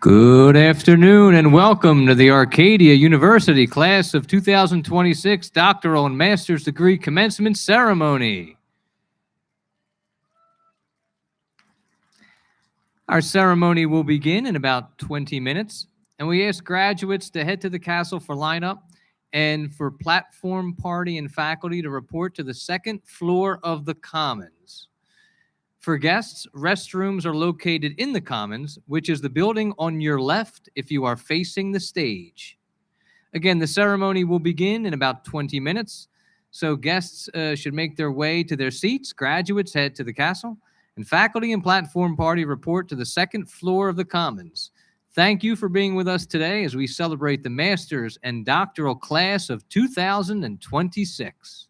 Good afternoon and welcome to the Arcadia University Class of 2026 Doctoral and Master's Degree Commencement Ceremony. Our ceremony will begin in about 20 minutes, and we ask graduates to head to the castle for lineup and for platform party and faculty to report to the second floor of the Commons. For guests, restrooms are located in the Commons, which is the building on your left if you are facing the stage. Again, the ceremony will begin in about 20 minutes, so guests should make their way to their seats. Graduates head to the castle, and faculty and platform party report to the second floor of the Commons. Thank you for being with us today as we celebrate the Master's and Doctoral Class of 2026.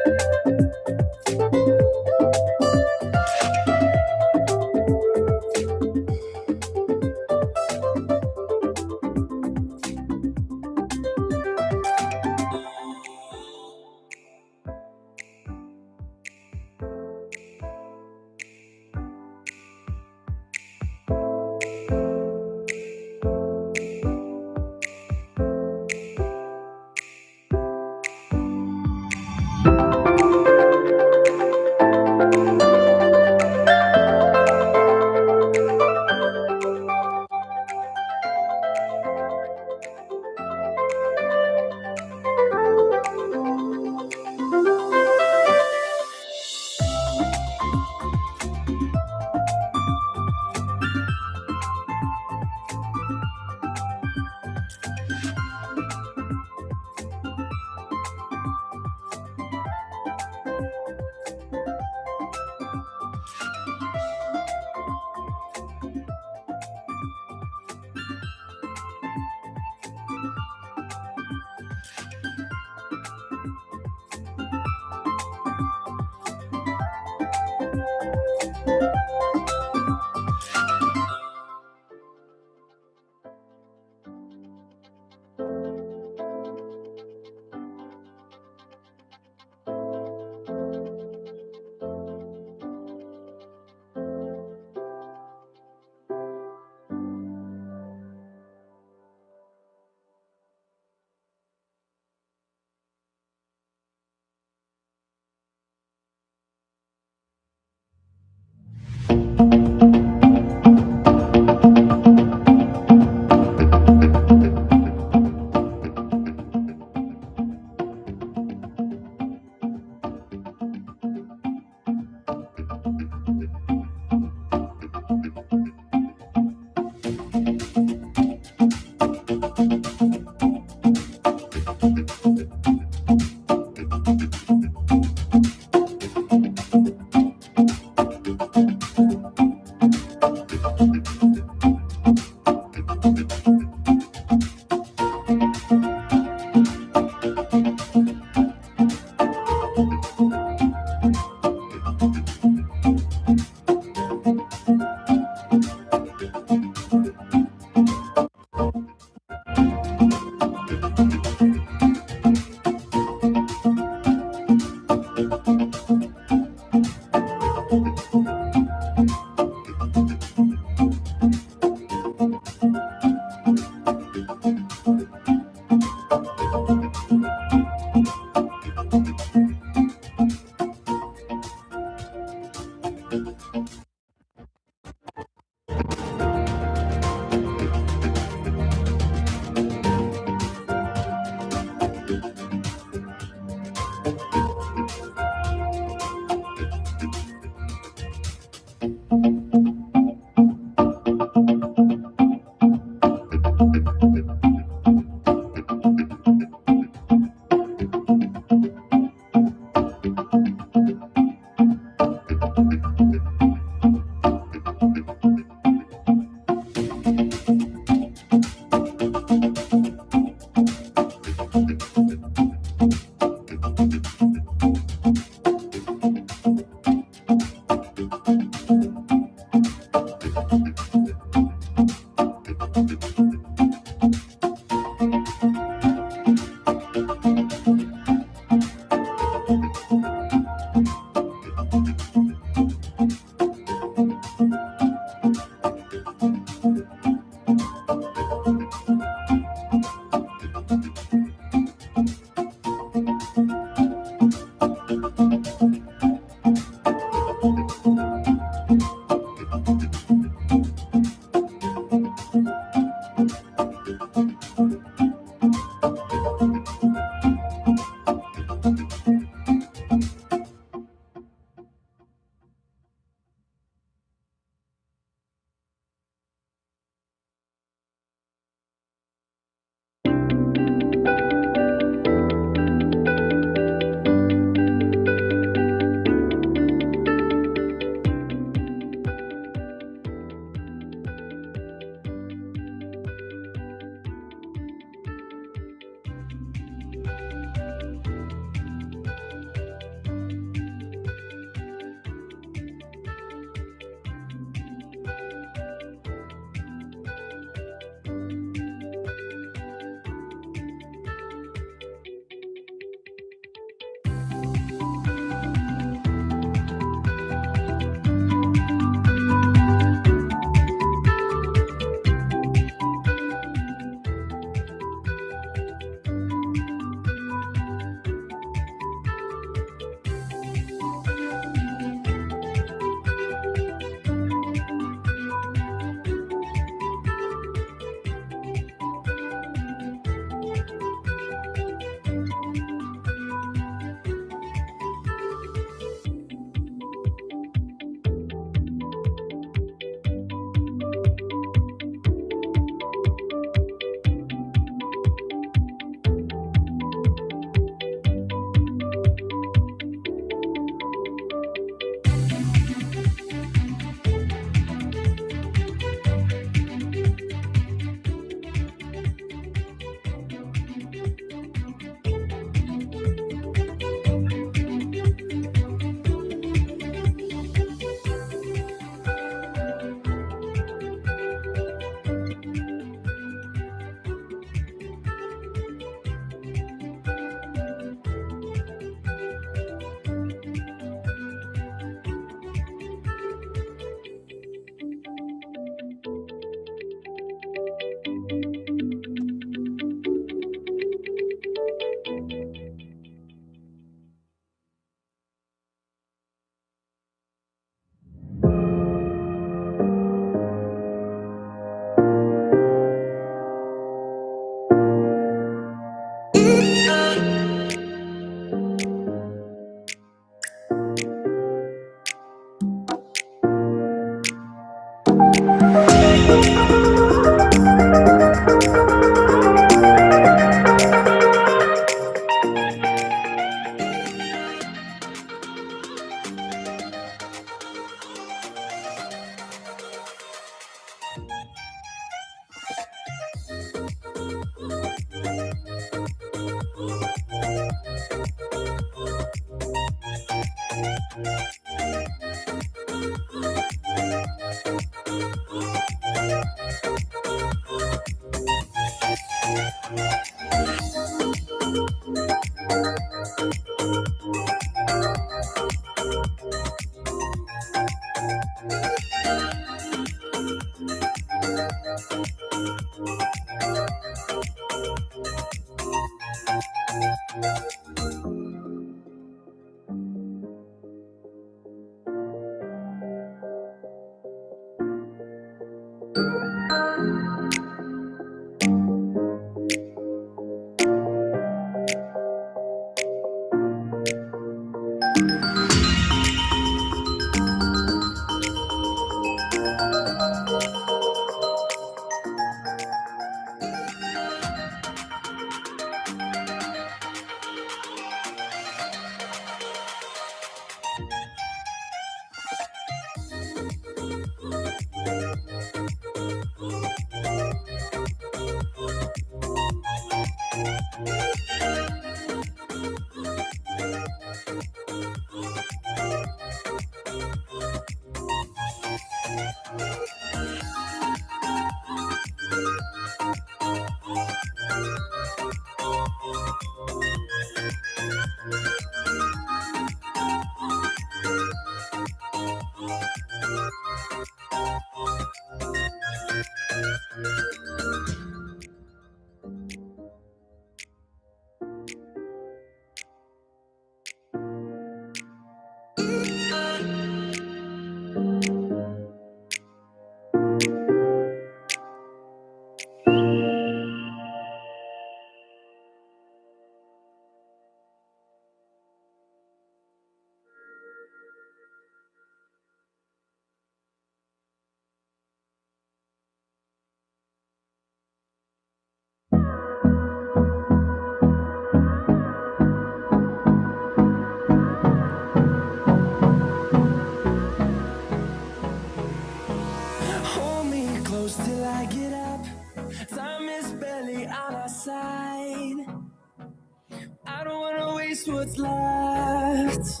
What's left?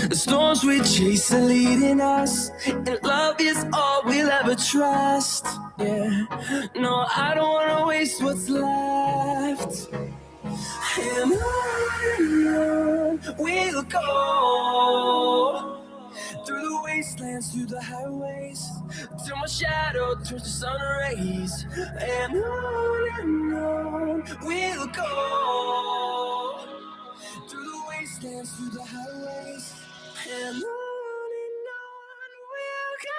The storms we chase are leading us, and love is all we'll ever trust. Yeah, no, I don't wanna waste what's left. And on we'll go, through the wastelands, through the highways, till my shadow turns to sun rays. And on we'll go, through the wastelands, through the highways, and on we'll go.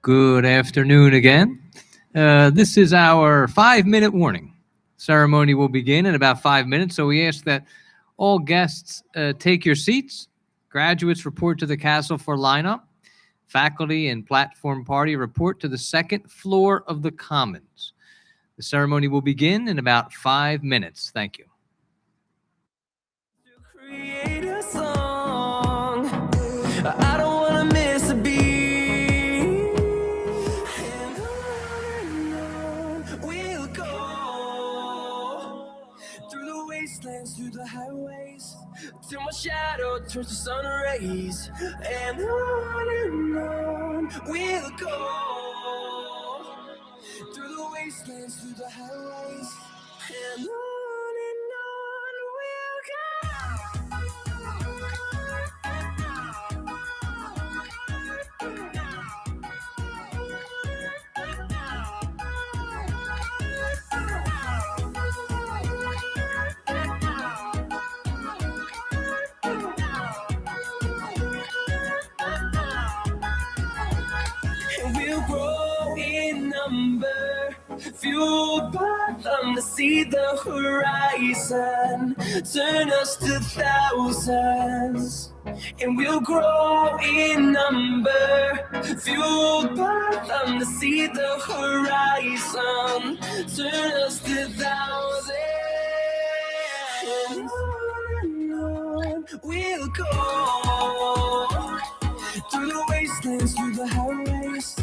Good afternoon again. This is our 5-minute warning. Ceremony will begin in about 5 minutes, so we ask that all guests take your seats. Graduates report to the castle for lineup. Faculty and platform party report to the second floor of the Commons. The ceremony will begin in about 5 minutes. Thank you. To create a song, I don't wanna miss a beat. And on we'll go, through the wastelands, through the highways, till my shadow turns to sun rays. And on we'll go, through the wastelands, through the highways, and on we'll go. number, fueled by them to see the horizon, turn us to thousands, and we'll grow in number, fueled by them to see the horizon, turn us to thousands, and on we'll go. Through the wastelands, through the highways,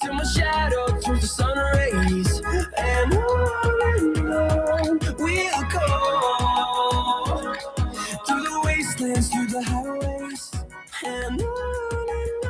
till my shadow turns to sun rays, and on we'll go. Through the wastelands, through the highways, and on we'll go.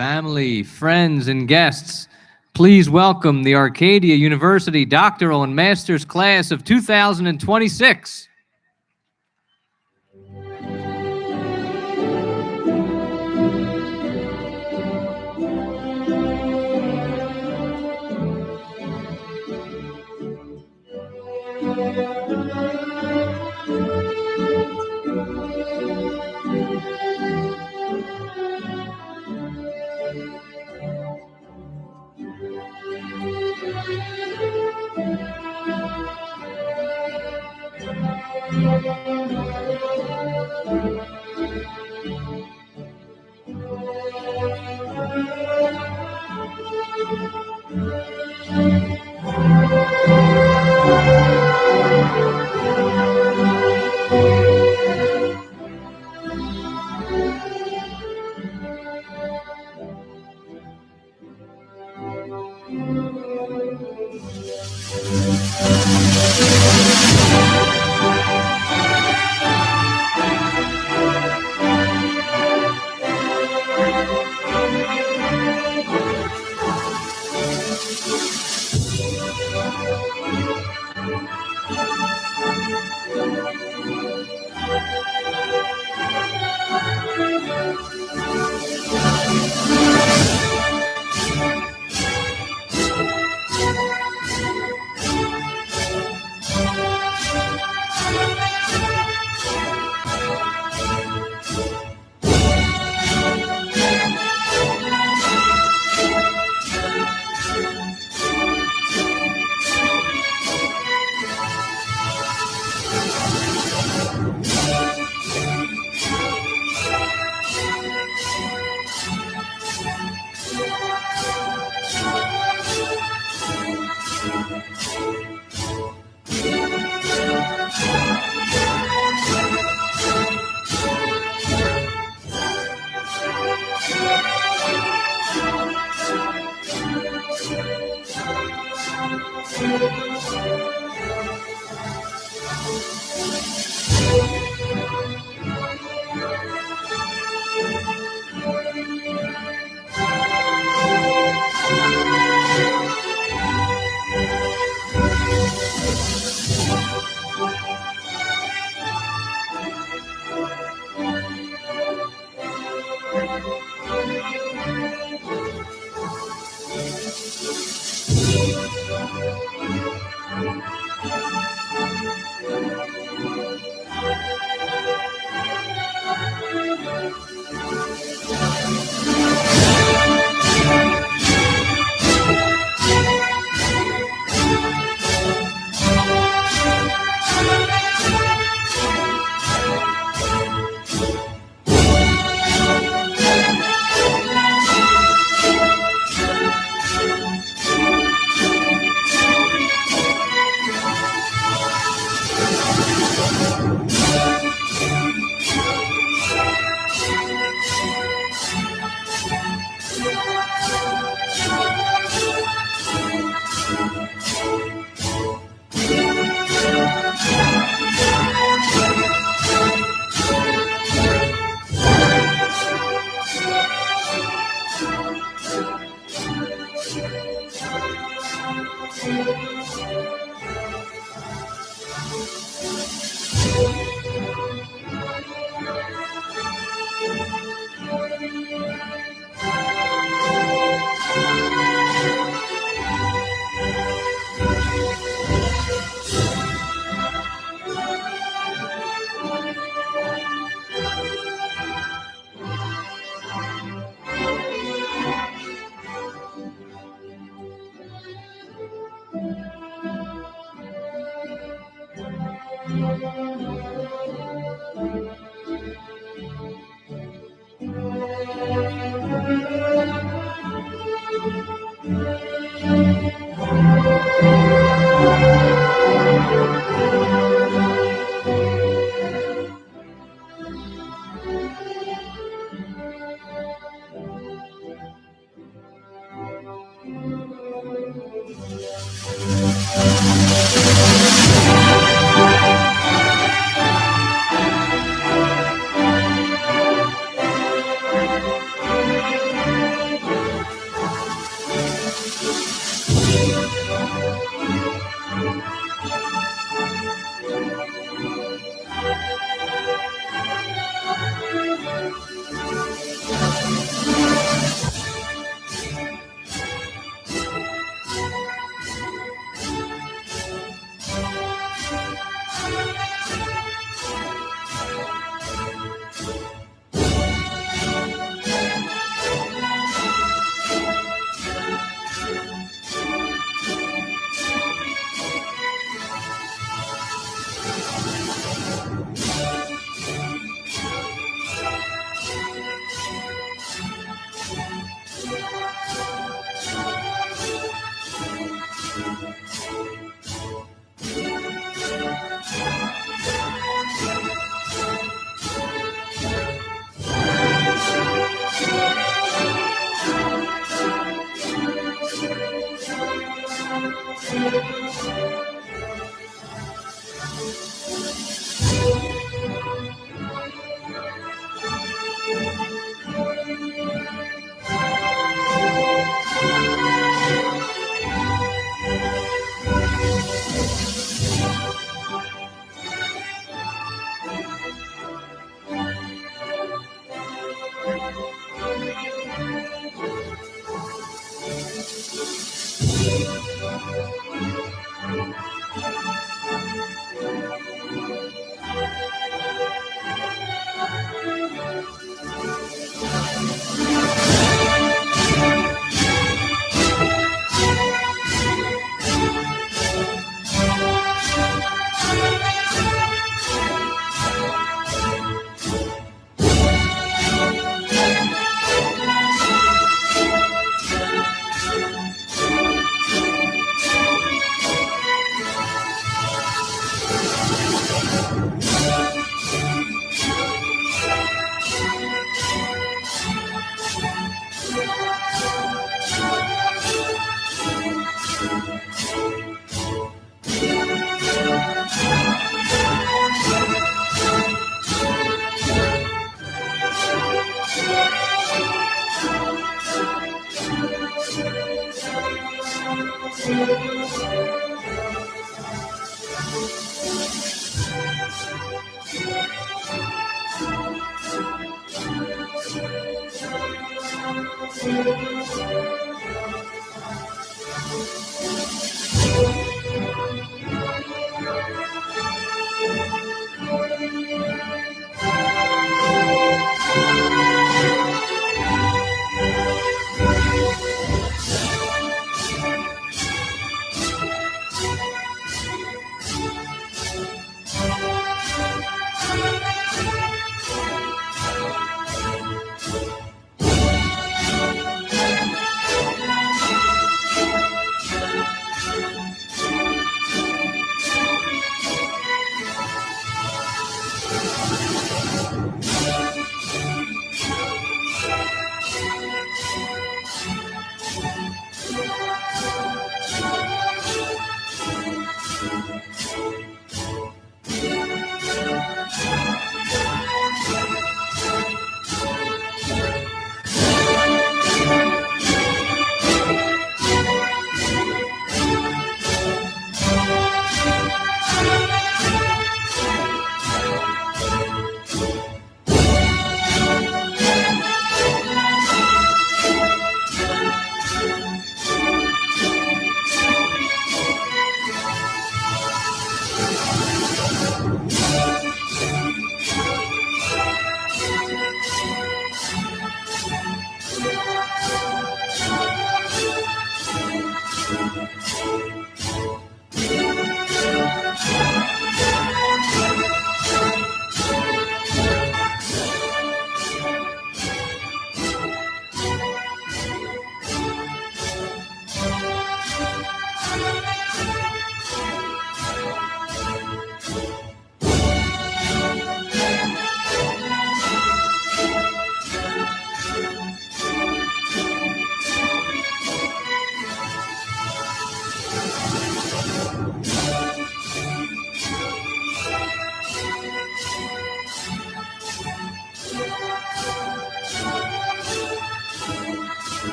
Family, friends, and guests, please welcome the Arcadia University Doctoral and Master's Class of 2026.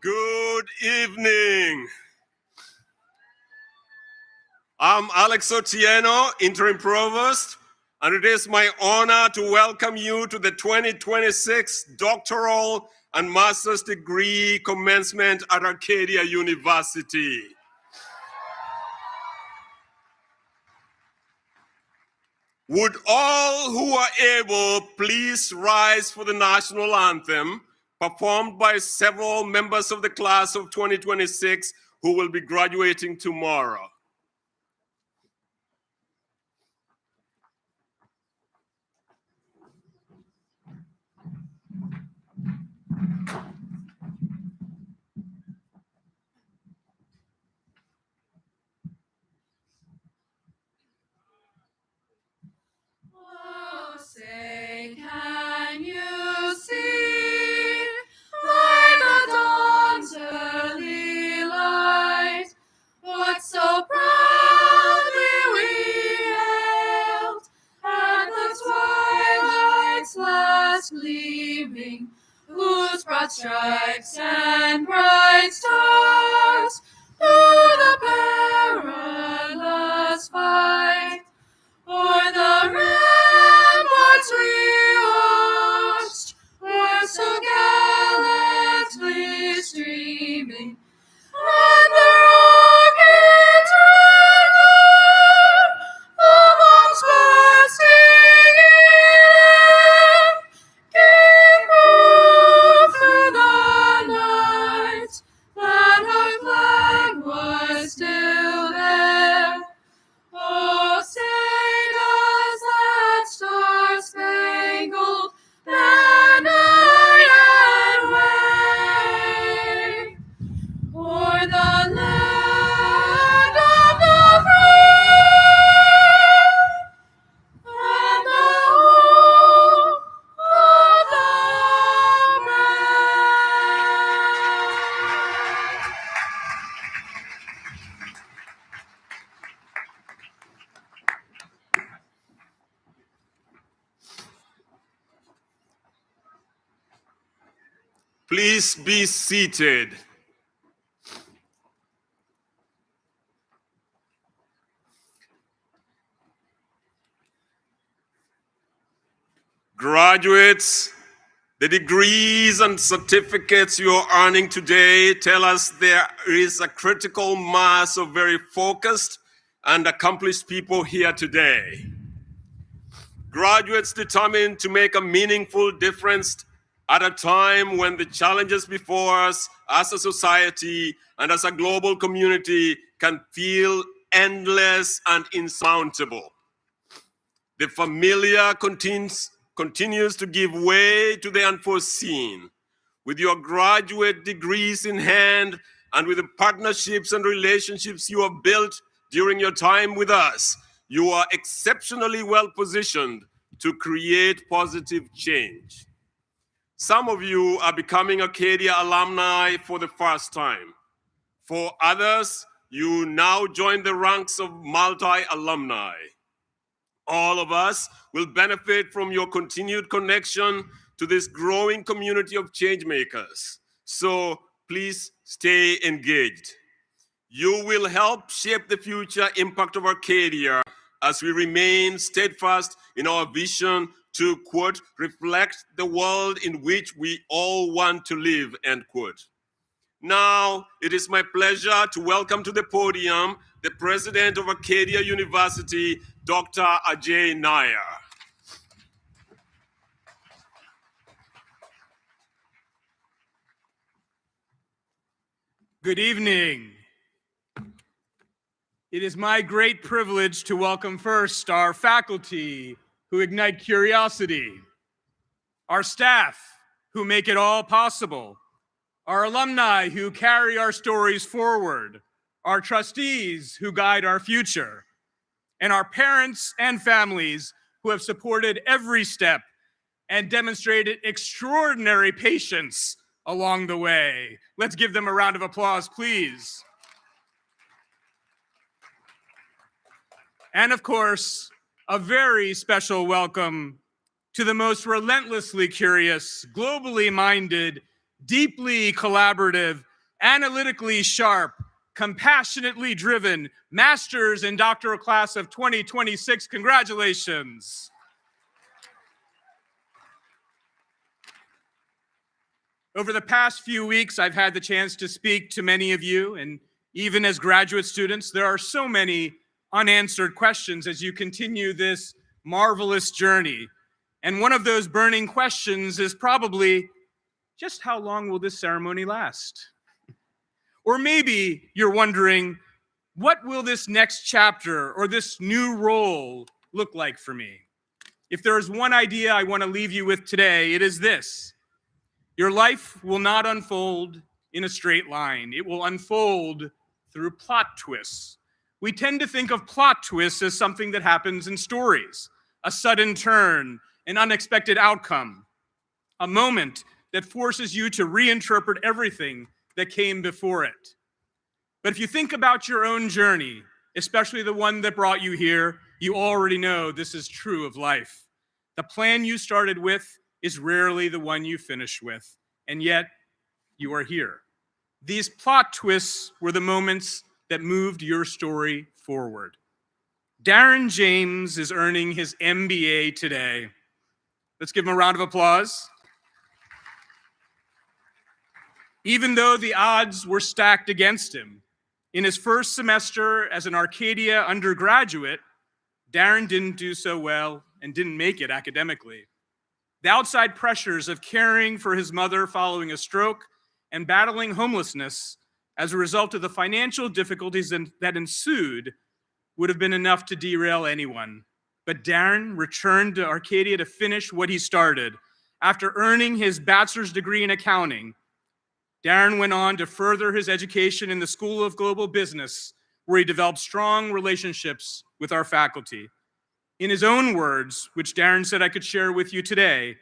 Good evening. I'm Alex Otieno, Interim Provost, and it is my honor to welcome you to the 2026 Doctoral and Master's Degree Commencement at Arcadia University. Would all who are able please rise for the national anthem, performed by several members of the class of 2026 who will be graduating tomorrow. Oh, say, can you see by the dawn's early light what so proudly we hailed at the twilight's last gleaming, whose broad stripes and bright stars through the perilous fight o'er the ramparts we watched were so gallantly streaming, and the rocket's red glare, the bombs bursting in, gave proof through the night that our flag was still there. Oh, say Please be seated. Graduates, the degrees and certificates you are earning today tell us there is a critical mass of very focused and accomplished people here today. Graduates determined to make a meaningful difference at a time when the challenges before us as a society and as a global community can feel endless and insurmountable. The familiar continues to give way to the unforeseen. With your graduate degrees in hand and with the partnerships and relationships you have built during your time with us, you are exceptionally well positioned to create positive change. Some of you are becoming Arcadia alumni for the first time. For others, you now join the ranks of multi-alumni. All of us will benefit from your continued connection to this growing community of change makers. So please stay engaged. You will help shape the future impact of Arcadia as we remain steadfast in our vision to, quote, reflect the world in which we all want to live, end quote. Now, it is my pleasure to welcome to the podium the president of Arcadia University, Dr. Ajay Nair. Good evening. It is my great privilege to welcome first our faculty who ignite curiosity, our staff who make it all possible, our alumni who carry our stories forward, our trustees who guide our future, and our parents and families who have supported every step and demonstrated extraordinary patience along the way. Let's give them a round of applause, please. And of course, a very special welcome to the most relentlessly curious, globally minded, deeply collaborative, analytically sharp, compassionately driven master's and doctoral class of 2026. Congratulations. Over the past few weeks, I've had the chance to speak to many of you, and even as graduate students, there are so many unanswered questions as you continue this marvelous journey. And one of those burning questions is probably, just how long will this ceremony last? Or maybe you're wondering, what will this next chapter or this new role look like for me? If there is one idea I want to leave you with today, it is this. Your life will not unfold in a straight line. It will unfold through plot twists. We tend to think of plot twists as something that happens in stories, a sudden turn, an unexpected outcome, a moment that forces you to reinterpret everything that came before it. But if you think about your own journey, especially the one that brought you here, you already know this is true of life. The plan you started with is rarely the one you finish with, and yet you are here. These plot twists were the moments that moved your story forward. Darren James is earning his MBA today. Let's give him a round of applause. Even though the odds were stacked against him, in his first semester as an Arcadia undergraduate, Darren didn't do so well and didn't make it academically. The outside pressures of caring for his mother following a stroke and battling homelessness as a result of the financial difficulties that ensued would have been enough to derail anyone. But Darren returned to Arcadia to finish what he started. After earning his bachelor's degree in accounting, Darren went on to further his education in the School of Global Business, where he developed strong relationships with our faculty. In his own words, which Darren said I could share with you today,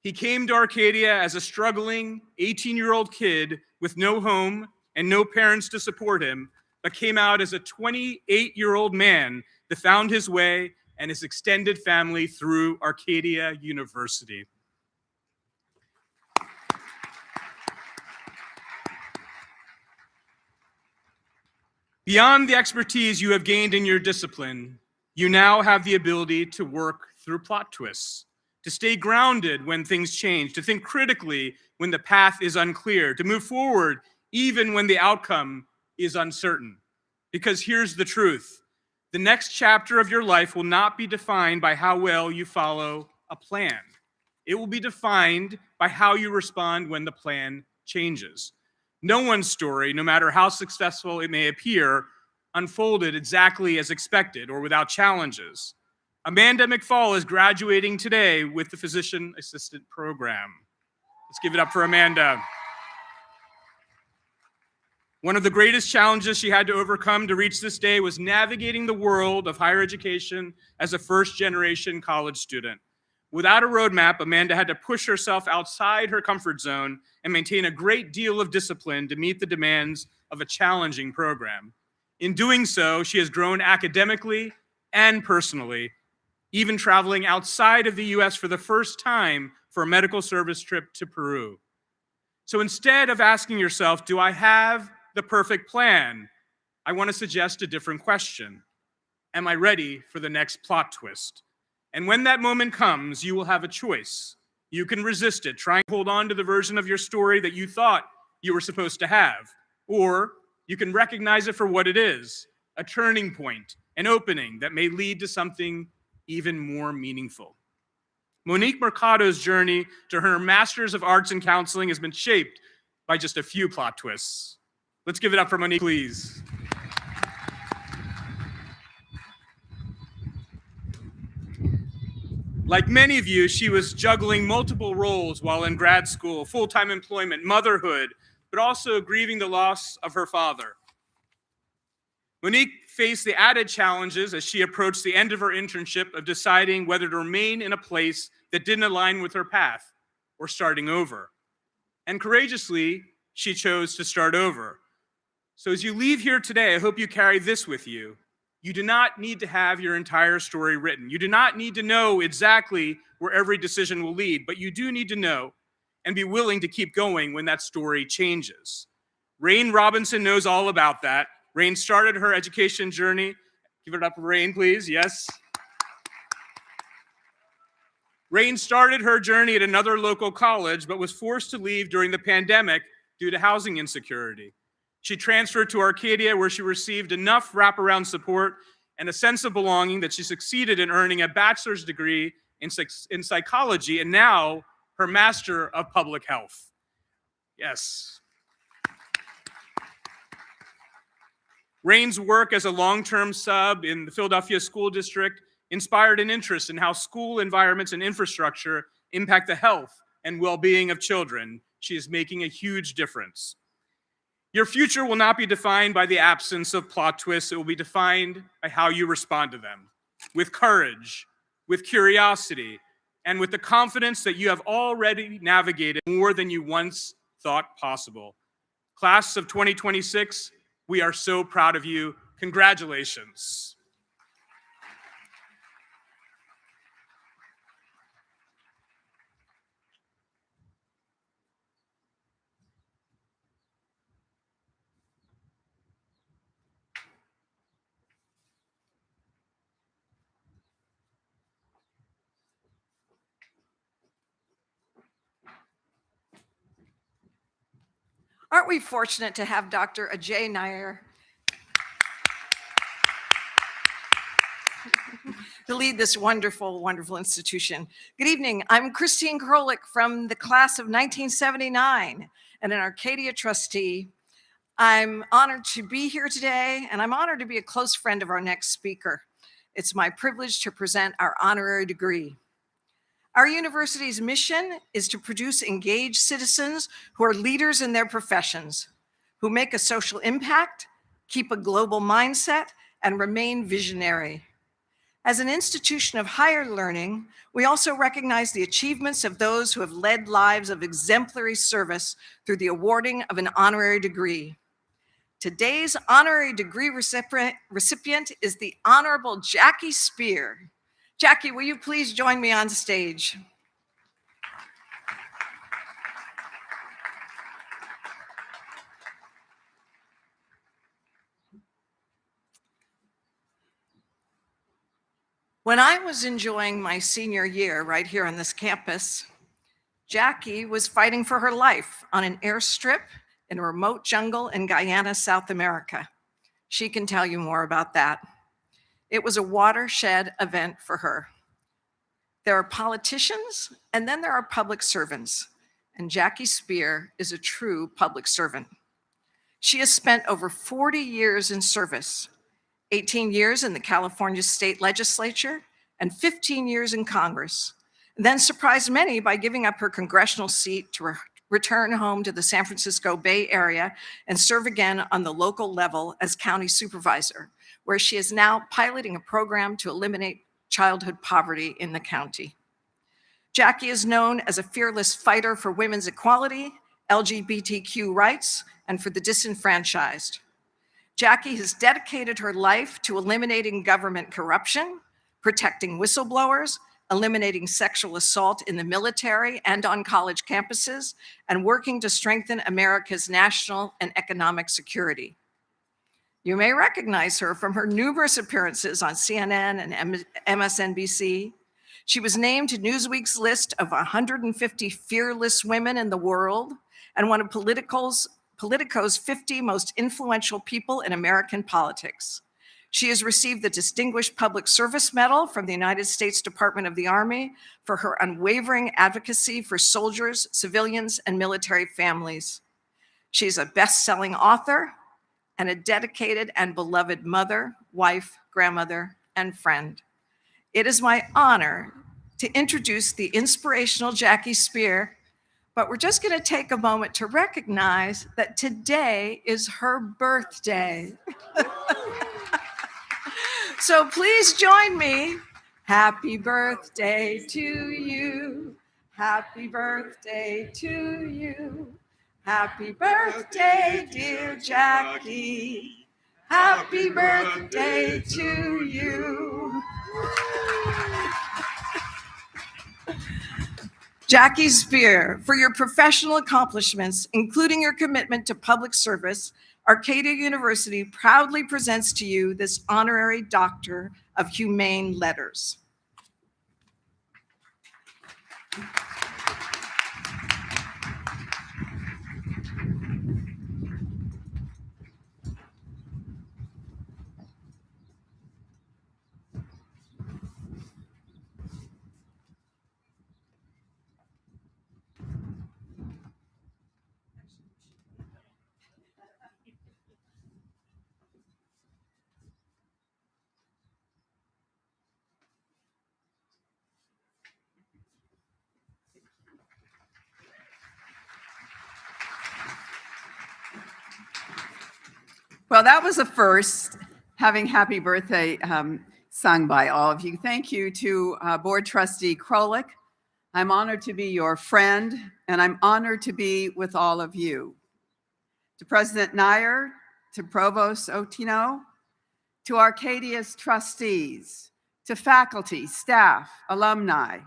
he came to Arcadia as a struggling 18-year-old kid with no home and no parents to support him, but came out as a 28-year-old man that found his way and his extended family through Arcadia University. Beyond the expertise you have gained in your discipline, you now have the ability to work through plot twists, to stay grounded when things change, to think critically when the path is unclear, to move forward even when the outcome is uncertain. Because here's the truth. The next chapter of your life will not be defined by how well you follow a plan. It will be defined by how you respond when the plan changes. No one's story, no matter how successful it may appear, unfolded exactly as expected or without challenges. Amanda McFall is graduating today with the Physician Assistant Program. Let's give it up for Amanda. One of the greatest challenges she had to overcome to reach this day was navigating the world of higher education as a first-generation college student. Without a roadmap, Amanda had to push herself outside her comfort zone and maintain a great deal of discipline to meet the demands of a challenging program. In doing so, she has grown academically and personally, even traveling outside of the US for the first time for a medical service trip to Peru. So instead of asking yourself, do I have the perfect plan? I want to suggest a different question. Am I ready for the next plot twist? And when that moment comes, you will have a choice. You can resist it, try and hold on to the version of your story that you thought you were supposed to have. Or you can recognize it for what it is, a turning point, an opening that may lead to something even more meaningful. Monique Mercado's journey to her Master's of Arts in Counseling has been shaped by just a few plot twists. Let's give it up for Monique, please. Like many of you, she was juggling multiple roles while in grad school, full-time employment, motherhood, but also grieving the loss of her father. Monique faced the added challenges as she approached the end of her internship of deciding whether to remain in a place that didn't align with her path or starting over. And courageously, she chose to start over. So as you leave here today, I hope you carry this with you. You do not need to have your entire story written. You do not need to know exactly where every decision will lead, but you do need to know and be willing to keep going when that story changes. Rain Robinson knows all about that. Rain started her education journey. Give it up for Rain, please. Yes. Rain started her journey at another local college, but was forced to leave during the pandemic due to housing insecurity. She transferred to Arcadia, where she received enough wraparound support and a sense of belonging that she succeeded in earning a bachelor's degree in psychology and now her Master of Public Health. Yes. Rain's work as a long-term sub in the Philadelphia School District inspired an interest in how school environments and infrastructure impact the health and well-being of children. She is making a huge difference. Your future will not be defined by the absence of plot twists. It will be defined by how you respond to them, with courage, with curiosity, and with the confidence that you have already navigated more than you once thought possible. Class of 2026, we are so proud of you. Congratulations. Aren't we fortunate to have Dr. Ajay Nair to lead this wonderful, wonderful institution? Good evening. I'm Christine Krolik from the class of 1979 and an Arcadia trustee. I'm honored to be here today, and I'm honored to be a close friend of our next speaker. It's my privilege to present our honorary degree. Our university's mission is to produce engaged citizens who are leaders in their professions, who make a social impact, keep a global mindset, and remain visionary. As an institution of higher learning, we also recognize the achievements of those who have led lives of exemplary service through the awarding of an honorary degree. Today's honorary degree recipient is the Honorable Jackie Spear. Jackie, will you please join me on stage? When I was enjoying my senior year right here on this campus, Jackie was fighting for her life on an airstrip in a remote jungle in Guyana, South America. She can tell you more about that. It was a watershed event for her. There are politicians, and then there are public servants, and Jackie Spear is a true public servant. She has spent over 40 years in service, 18 years in the California State Legislature, and 15 years in Congress, and then surprised many by giving up her congressional seat to return home to the San Francisco Bay Area and serve again on the local level as county supervisor, where she is now piloting a program to eliminate childhood poverty in the county. Jackie is known as a fearless fighter for women's equality, LGBTQ rights, and for the disenfranchised. Jackie has dedicated her life to eliminating government corruption, protecting whistleblowers, eliminating sexual assault in the military and on college campuses, and working to strengthen America's national and economic security. You may recognize her from her numerous appearances on CNN and MSNBC. She was named to Newsweek's list of 150 fearless women in the world and one of Politico's 50 most influential people in American politics. She has received the Distinguished Public Service Medal from the United States Department of the Army for her unwavering advocacy for soldiers, civilians, and military families. She's a best-selling author and a dedicated and beloved mother, wife, grandmother, and friend. It is my honor to introduce the inspirational Jackie Spear, but we're just going to take a moment to recognize that today is her birthday. So please join me. Happy birthday to you. Happy birthday to you. Happy birthday, dear Jackie. Happy birthday to you. Jackie Spear, for your professional accomplishments, including your commitment to public service, Arcadia University proudly presents to you this Honorary Doctor of Humane Letters. Well, that was a first, having happy birthday sung by all of you. Thank you to Board Trustee Krolik. I'm honored to be your friend, and I'm honored to be with all of you. To President Nair, to Provost Otino, to Arcadia's trustees, to faculty, staff, alumni,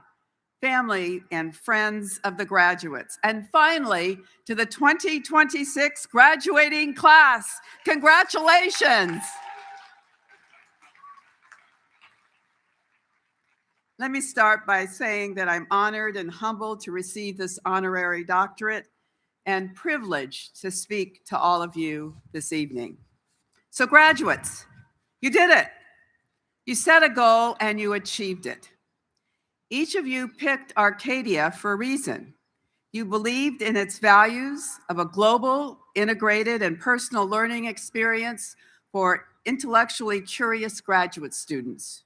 family, and friends of the graduates. And finally, to the 2026 graduating class. Congratulations. Let me start by saying that I'm honored and humbled to receive this honorary doctorate and privileged to speak to all of you this evening. So graduates, you did it. You set a goal and you achieved it. Each of you picked Arcadia for a reason. You believed in its values of a global, integrated, and personal learning experience for intellectually curious graduate students.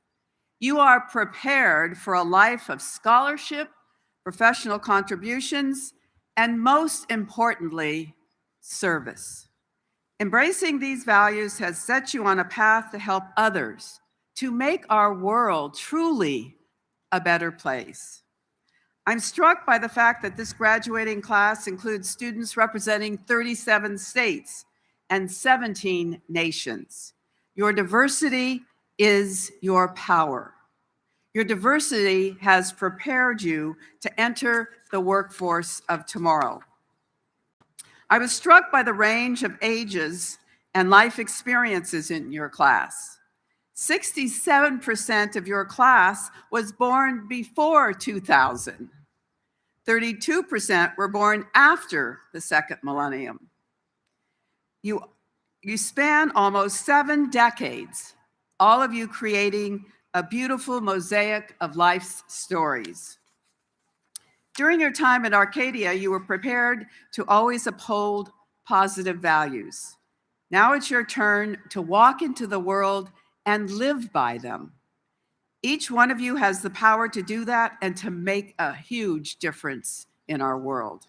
You are prepared for a life of scholarship, professional contributions, and most importantly, service. Embracing these values has set you on a path to help others, to make our world truly a better place. I'm struck by the fact that this graduating class includes students representing 37 states and 17 nations. Your diversity is your power. Your diversity has prepared you to enter the workforce of tomorrow. I was struck by the range of ages and life experiences in your class. 67% of your class was born before 2000. 32% were born after the second millennium. You span almost 7 decades, all of you creating a beautiful mosaic of life's stories. During your time at Arcadia, you were prepared to always uphold positive values. Now it's your turn to walk into the world and live by them. Each one of you has the power to do that and to make a huge difference in our world.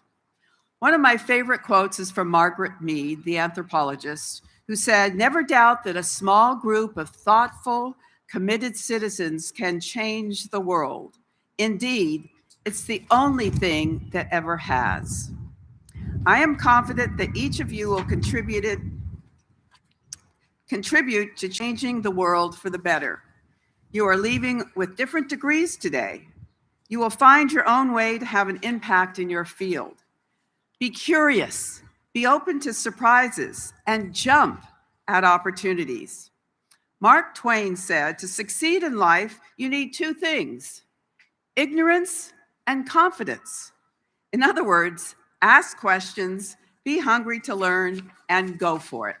One of my favorite quotes is from Margaret Mead, the anthropologist, who said, "Never doubt that a small group of thoughtful, committed citizens can change the world. Indeed, it's the only thing that ever has." I am confident that each of you will contribute to changing the world for the better. You are leaving with different degrees today. You will find your own way to have an impact in your field. Be curious, be open to surprises, and jump at opportunities. Mark Twain said, "To succeed in life, you need 2 things, ignorance and confidence." In other words, ask questions, be hungry to learn, and go for it.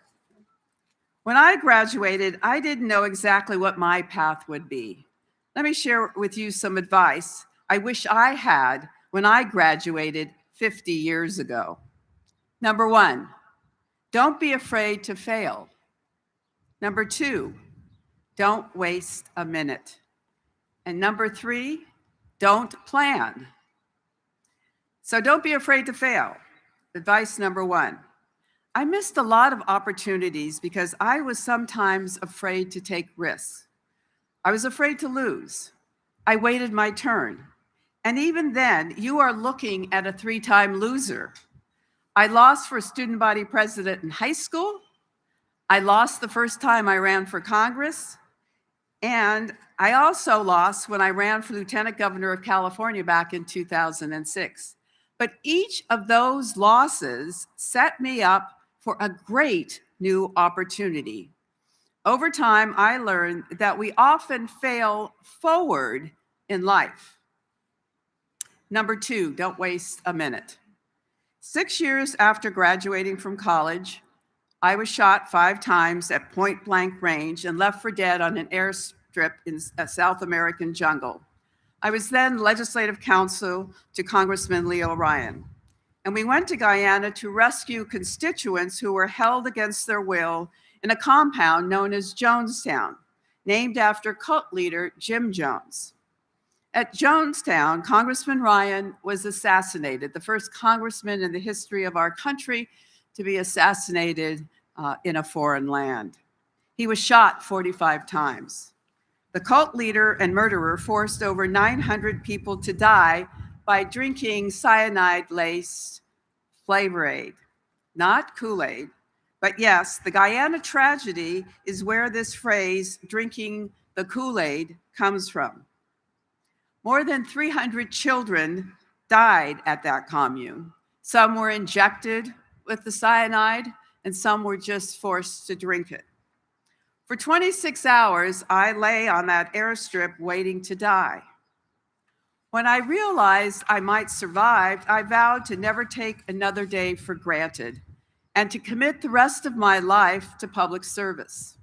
When I graduated, I didn't know exactly what my path would be. Let me share with you some advice I wish I had when I graduated 50 years ago. Number 1, don't be afraid to fail. Number 2, don't waste a minute. And number 3, don't plan. So don't be afraid to fail. Advice number 1. I missed a lot of opportunities because I was sometimes afraid to take risks. I was afraid to lose. I waited my turn. And even then, you are looking at a 3-time loser. I lost for student body president in high school. I lost the first time I ran for Congress. And I also lost when I ran for lieutenant governor of California back in 2006. But each of those losses set me up for a great new opportunity. Over time, I learned that we often fail forward in life. Number 2, don't waste a minute. 6 years after graduating from college, I was shot 5 times at point blank range and left for dead on an airstrip in a South American jungle. I was then legislative counsel to Congressman Leo Ryan. And we went to Guyana to rescue constituents who were held against their will in a compound known as Jonestown, named after cult leader Jim Jones. At Jonestown, Congressman Ryan was assassinated, the first congressman in the history of our country to be assassinated in a foreign land. He was shot 45 times. The cult leader and murderer forced over 900 people to die by drinking cyanide-laced flavor aid, not Kool-Aid. But yes, the Guyana tragedy is where this phrase, drinking the Kool-Aid, comes from. More than 300 children died at that commune. Some were injected with the cyanide, and some were just forced to drink it. For 26 hours, I lay on that airstrip waiting to die. When I realized I might survive, I vowed to never take another day for granted and to commit the rest of my life to public service.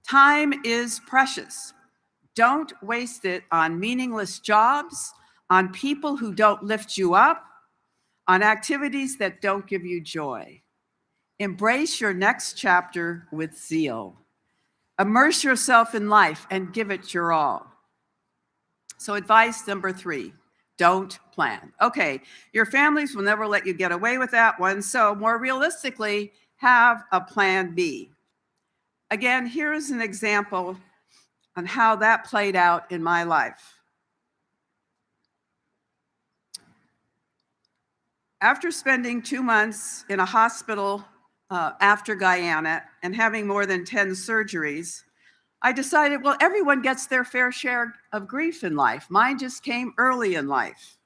Time is precious. Don't waste it on meaningless jobs, on people who don't lift you up, on activities that don't give you joy. Embrace your next chapter with zeal. Immerse yourself in life and give it your all. So advice number 3, don't plan. Okay, your families will never let you get away with that one, so more realistically, have a plan B. Again, here's an example on how that played out in my life. After spending 2 months in a hospital after Guyana and having more than 10 surgeries, I decided, well, everyone gets their fair share of grief in life. Mine just came early in life.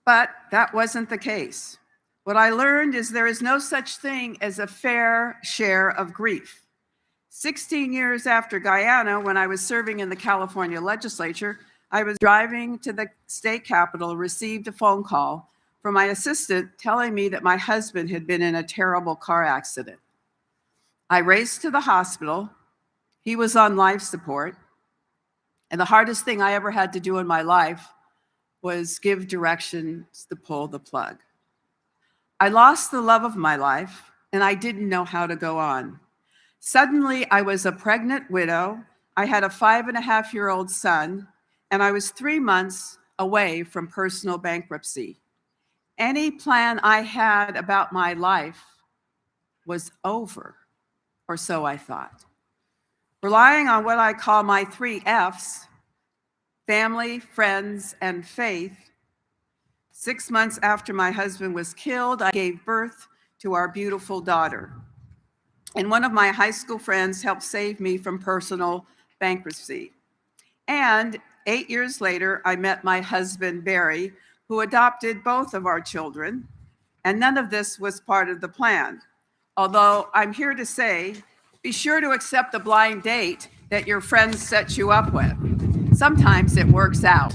But that wasn't the case. What I learned is there is no such thing as a fair share of grief. 16 years after Guyana, when I was serving in the California legislature, I was driving to the state capitol, received a phone call from my assistant telling me that my husband had been in a terrible car accident. I raced to the hospital. He was on life support. And the hardest thing I ever had to do in my life was give directions to pull the plug. I lost the love of my life, and I didn't know how to go on. Suddenly, I was a pregnant widow. I had a 5.5-year-old son, and I was 3 months away from personal bankruptcy. Any plan I had about my life was over, or so I thought. Relying on what I call my 3 F's, family, friends, and faith, 6 months after my husband was killed, I gave birth to our beautiful daughter. And one of my high school friends helped save me from personal bankruptcy. And 8 years later, I met my husband, Barry, who adopted both of our children. And none of this was part of the plan. Although I'm here to say, be sure to accept the blind date that your friends set you up with. Sometimes it works out.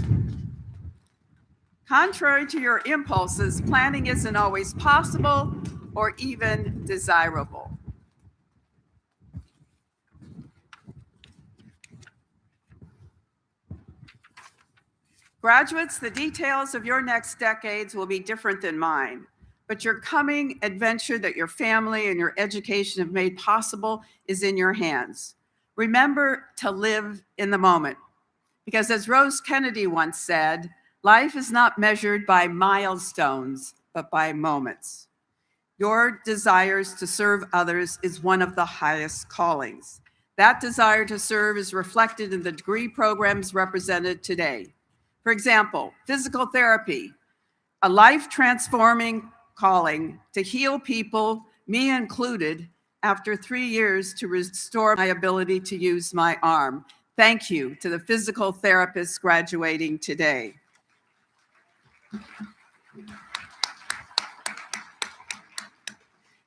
Contrary to your impulses, planning isn't always possible or even desirable. Graduates, the details of your next decades will be different than mine, but your coming adventure that your family and your education have made possible is in your hands. Remember to live in the moment, because as Rose Kennedy once said, life is not measured by milestones, but by moments. Your desires to serve others is one of the highest callings. That desire to serve is reflected in the degree programs represented today. For example, physical therapy, a life-transforming calling to heal people, me included, after 3 years to restore my ability to use my arm. Thank you to the physical therapists graduating today.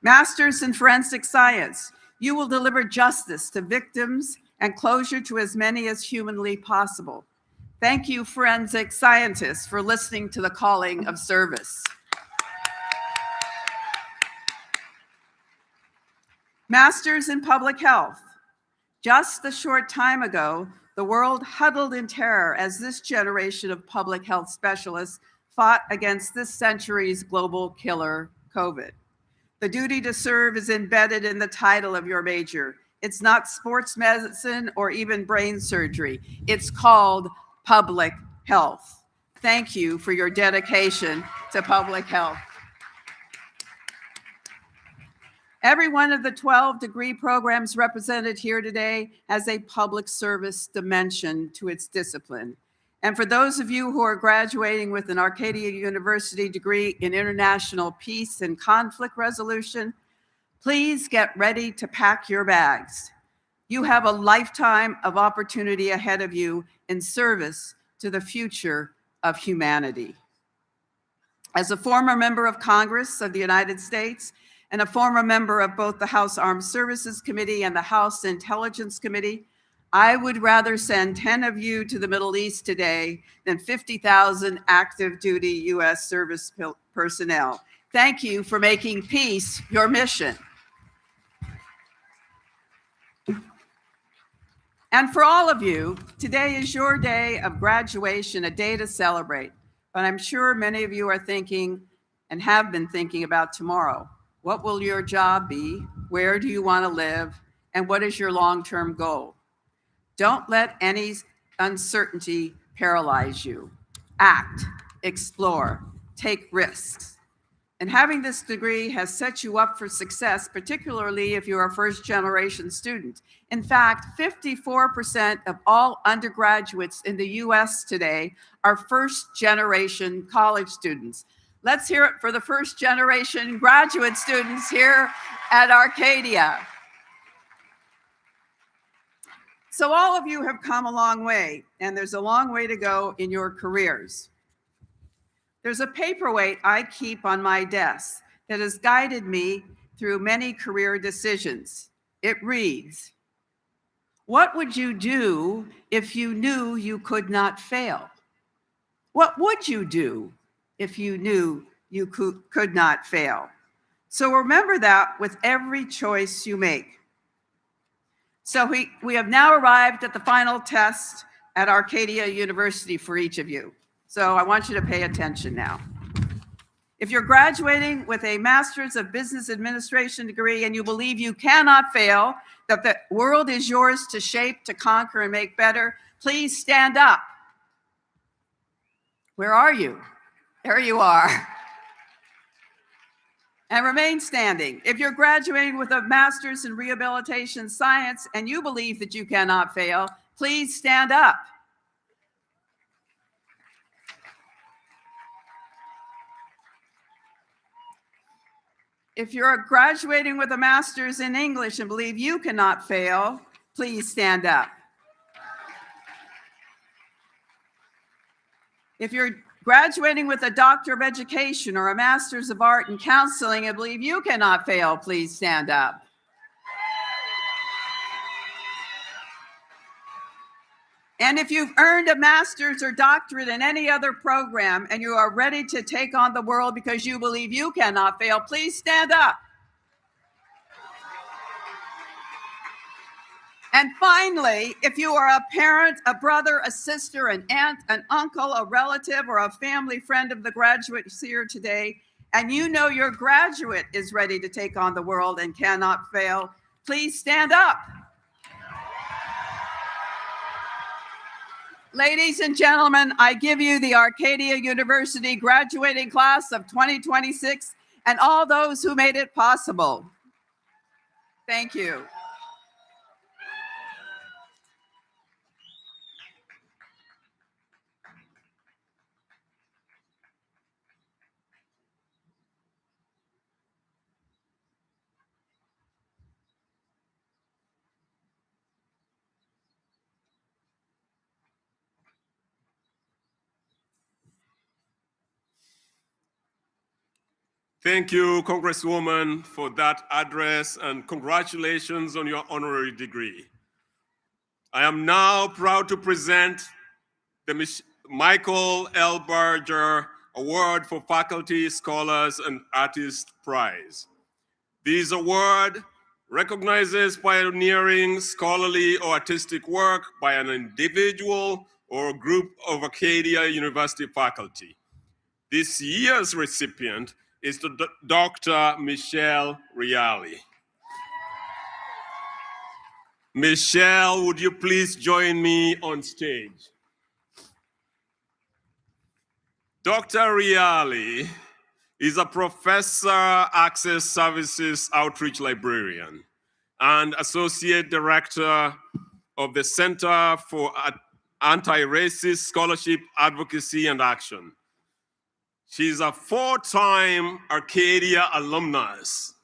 Masters in Forensic Science, you will deliver justice to victims and closure to as many as humanly possible. Thank you, forensic scientists, for listening to the calling of service. Masters in Public Health. Just a short time ago, the world huddled in terror as this generation of public health specialists fought against this century's global killer, COVID. The duty to serve is embedded in the title of your major. It's not sports medicine or even brain surgery. It's called public health. Thank you for your dedication to public health. Every one of the 12 degree programs represented here today has a public service dimension to its discipline. And for those of you who are graduating with an Arcadia University degree in international peace and conflict resolution, please get ready to pack your bags. You have a lifetime of opportunity ahead of you in service to the future of humanity. As a former member of Congress of the United States and a former member of both the House Armed Services Committee and the House Intelligence Committee, I would rather send 10 of you to the Middle East today than 50,000 active duty U.S. service personnel. Thank you for making peace your mission. And for all of you, today is your day of graduation, a day to celebrate. But I'm sure many of you are thinking and have been thinking about tomorrow. What will your job be? Where do you want to live? And what is your long-term goal? Don't let any uncertainty paralyze you. Act, explore, take risks. And having this degree has set you up for success, particularly if you're a first-generation student. In fact, 54% of all undergraduates in the US today are first-generation college students. Let's hear it for the first-generation graduate students here at Arcadia. So all of you have come a long way, and there's a long way to go in your careers. There's a paperweight I keep on my desk that has guided me through many career decisions. It reads, What would you do if you knew you could not fail? What would you do if you knew you could not fail? So remember that with every choice you make. So we have now arrived at the final test at Arcadia University for each of you. So I want you to pay attention now. If you're graduating with a Master's of Business Administration degree and you believe you cannot fail, that the world is yours to shape, to conquer, and make better, please stand up. Where are you? There you are. And remain standing. If you're graduating with a Master's in Rehabilitation Science and you believe that you cannot fail, please stand up. If you're graduating with a Master's in English and believe you cannot fail, please stand up. If you're graduating with a Doctor of Education or a Master's of Art in Counseling and believe you cannot fail, please stand up. And if you've earned a master's or doctorate in any other program and you are ready to take on the world because you believe you cannot fail, please stand up. And finally, if you are a parent, a brother, a sister, an aunt, an uncle, a relative, or a family friend of the graduates here today, and you know your graduate is ready to take on the world and cannot fail, please stand up. Ladies and gentlemen, I give you the Arcadia University graduating class of 2026 and all those who made it possible. Thank you. Thank you, Congresswoman, for that address, and congratulations on your honorary degree. I am now proud to present the Michael L. Berger Award for Faculty, Scholars, and Artists Prize. This award recognizes pioneering scholarly or artistic work by an individual or group of Arcadia University faculty. This year's recipient is Dr. Michelle Riali. Michelle, would you please join me on stage? Dr. Riali is a professor, Access Services Outreach Librarian, and Associate Director of the Center for Anti-Racist Scholarship, Advocacy, and Action. She's a four-time Arcadia alumnus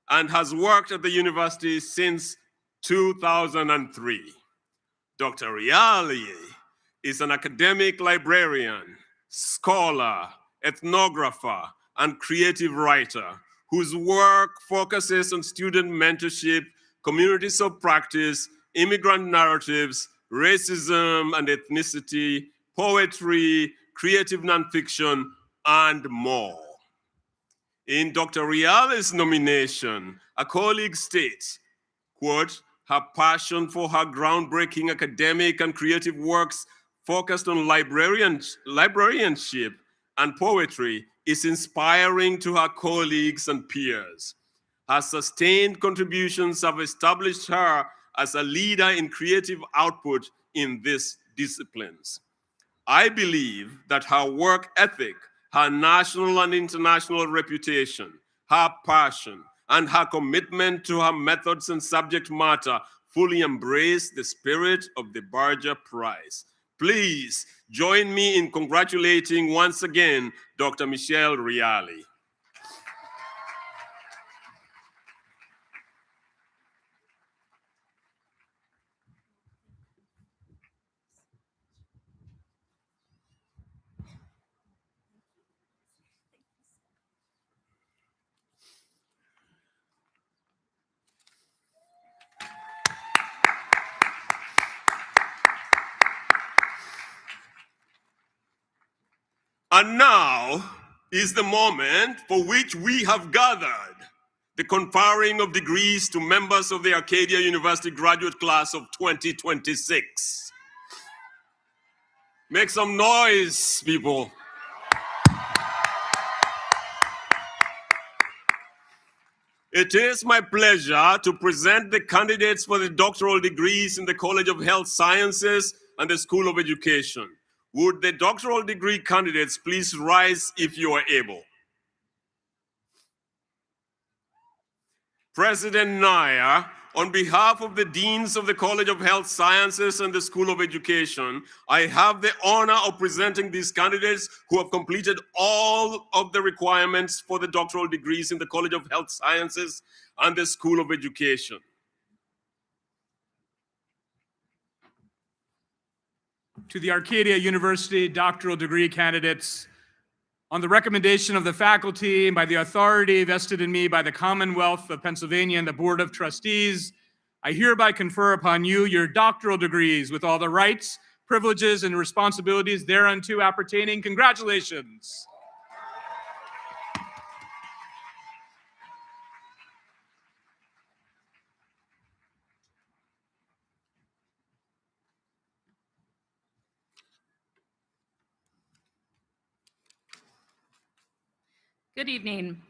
and has worked at the university since 2003. Dr. Riali is an academic librarian, scholar, ethnographer, and creative writer whose work focuses on student mentorship, communities of practice, immigrant narratives, racism and ethnicity, poetry, creative nonfiction, and more. In Dr. Riali's nomination, a colleague states, quote, her passion for her groundbreaking academic and creative works focused on librarianship and poetry is inspiring to her colleagues and peers. Her sustained contributions have established her as a leader in creative output in these disciplines. I believe that her work ethic, her national and international reputation, her passion, and her commitment to her methods and subject matter fully embrace the spirit of the Berger Prize. Please join me in congratulating once again Dr. Michelle Riali. And now is the moment for which we have gathered, the conferring of degrees to members of the Arcadia University graduate class of 2026. Make some noise, people. It is my pleasure to present the candidates for the doctoral degrees in the College of Health Sciences and the School of Education. Would the doctoral degree candidates please rise if you are able? President Nair, on behalf of the Deans of the College of Health Sciences and the School of Education, I have the honor of presenting these candidates who have completed all of the requirements for the doctoral degrees in the College of Health Sciences and the School of Education. To the Arcadia University doctoral degree candidates, on the recommendation of the faculty and by the authority vested in me by the Commonwealth of Pennsylvania and the Board of Trustees, I hereby confer upon you your doctoral degrees with all the rights, privileges, and responsibilities thereunto appertaining. Congratulations. Good evening.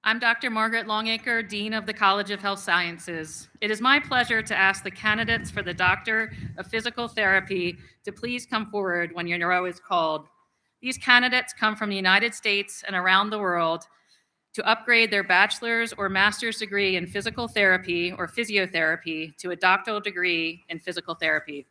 I'm Dr. Margaret Longacre, Dean of the College of Health Sciences. It is my pleasure to ask the candidates for the Doctor of Physical Therapy to please come forward when your row is called. These candidates come from the United States and around the world to upgrade their bachelor's or master's degree in physical therapy or physiotherapy to a doctoral degree in physical therapy.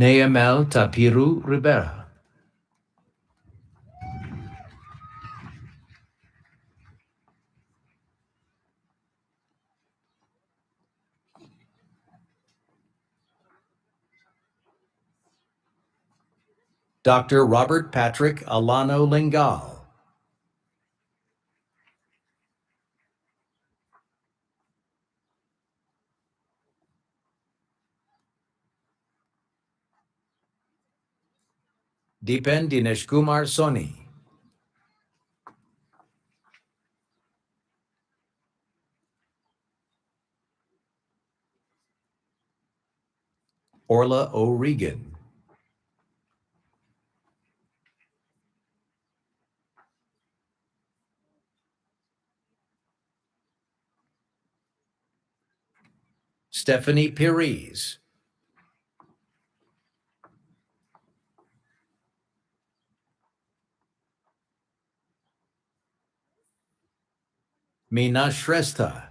Neamel Tapiru Rivera. Dr. Robert Patrick Alano Lingal. Dipen Dinesh Kumar Soni. Orla O'Regan. Stephanie Pires. Meena Shrestha.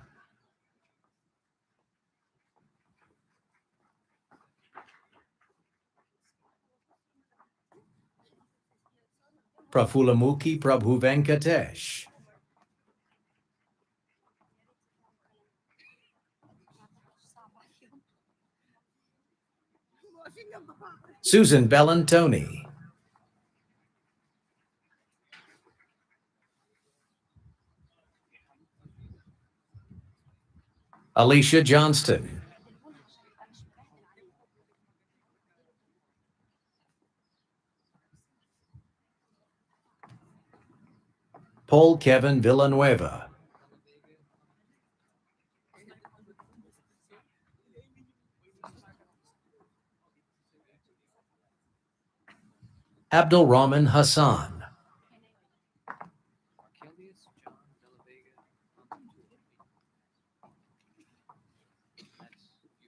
Prafulamukhi Prabhu Venkatesh. Susan Bellantoni. Alicia Johnston. Paul Kevin Villanueva. Abdul Rahman Hassan.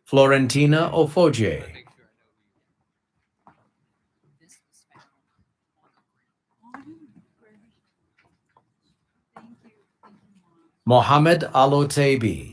Florentina Ofoje. Mohammed Alotebi.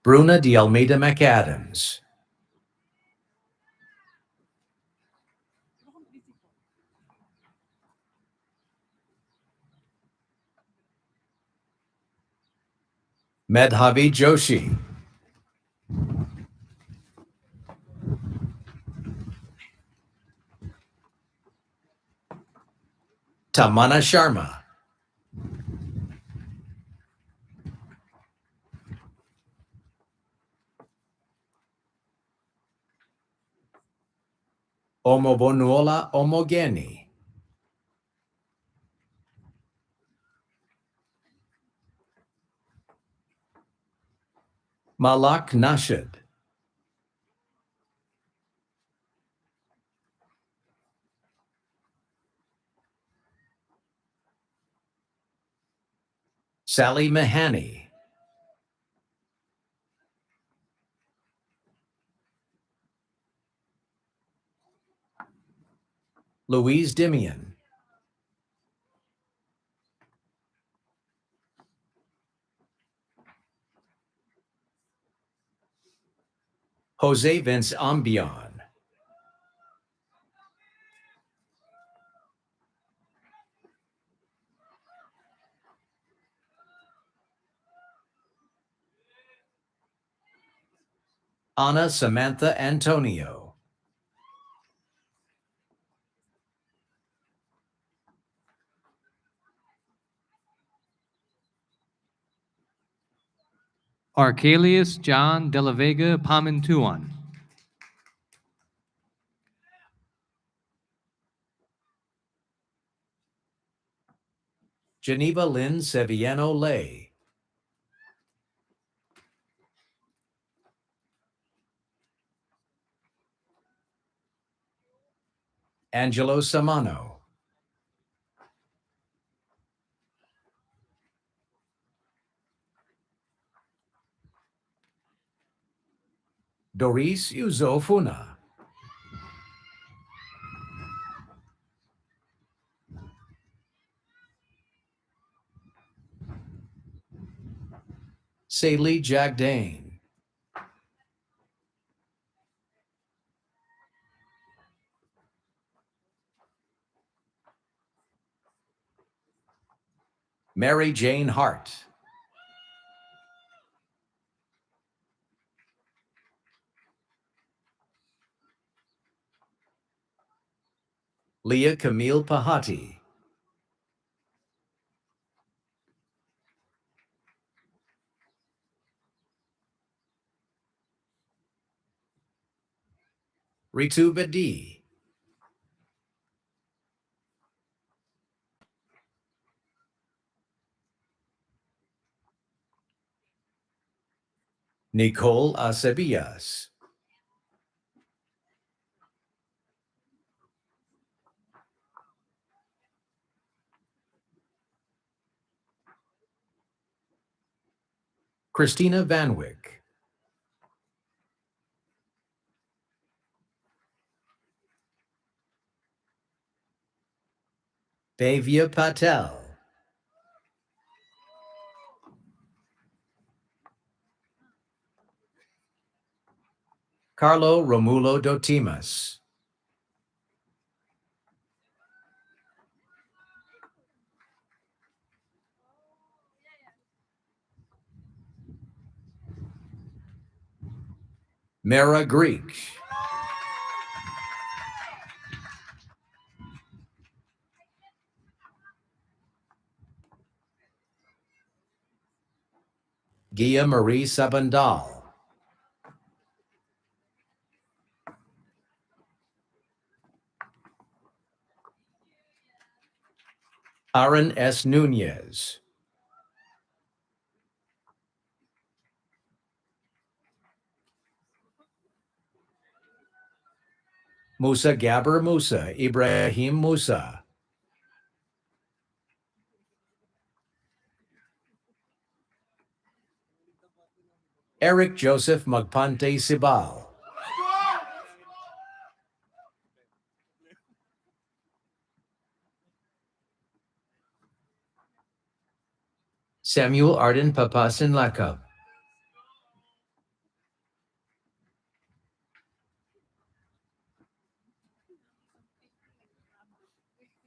Bruna de Almeida McAdams. Medhavi Joshi. Tamana Sharma. Omobonuola Omogeni. Malak Nashid. Sally Mahani. Louise Dimian. Jose Vince Ambion. Anna Samantha Antonio. Arcalius John de la Vega Pamintuan. Geneva Lynn Seviano Lay. Angelo Samano. Doris Uzofuna. Saley Jagdane. Mary Jane Hart. Leah Camille Pahati. Ritu Bedi. Nicole Acebillas. Christina Vanwick. Bhavya Patel. Carlo Romulo Dotimas. Mara Greek. Gia Marie Sabandal. Aaron S. Nunez. Musa Gabber Musa, Ibrahim Musa. Eric Joseph Magpante Sibal. Samuel Arden Papasin Lakab.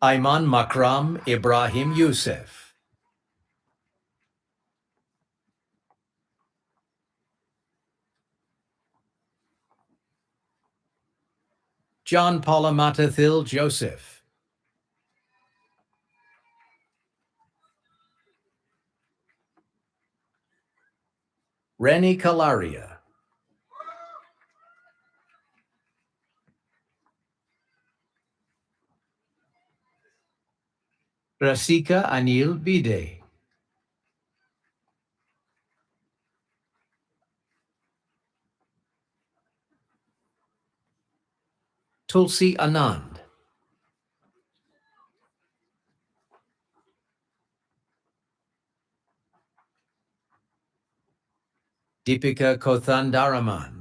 Ayman Makram Ibrahim Youssef. John Palamatathil Joseph. Rennie Kalaria. Rasika Anil Bide. Tulsi Anand. Deepika Kothandaraman.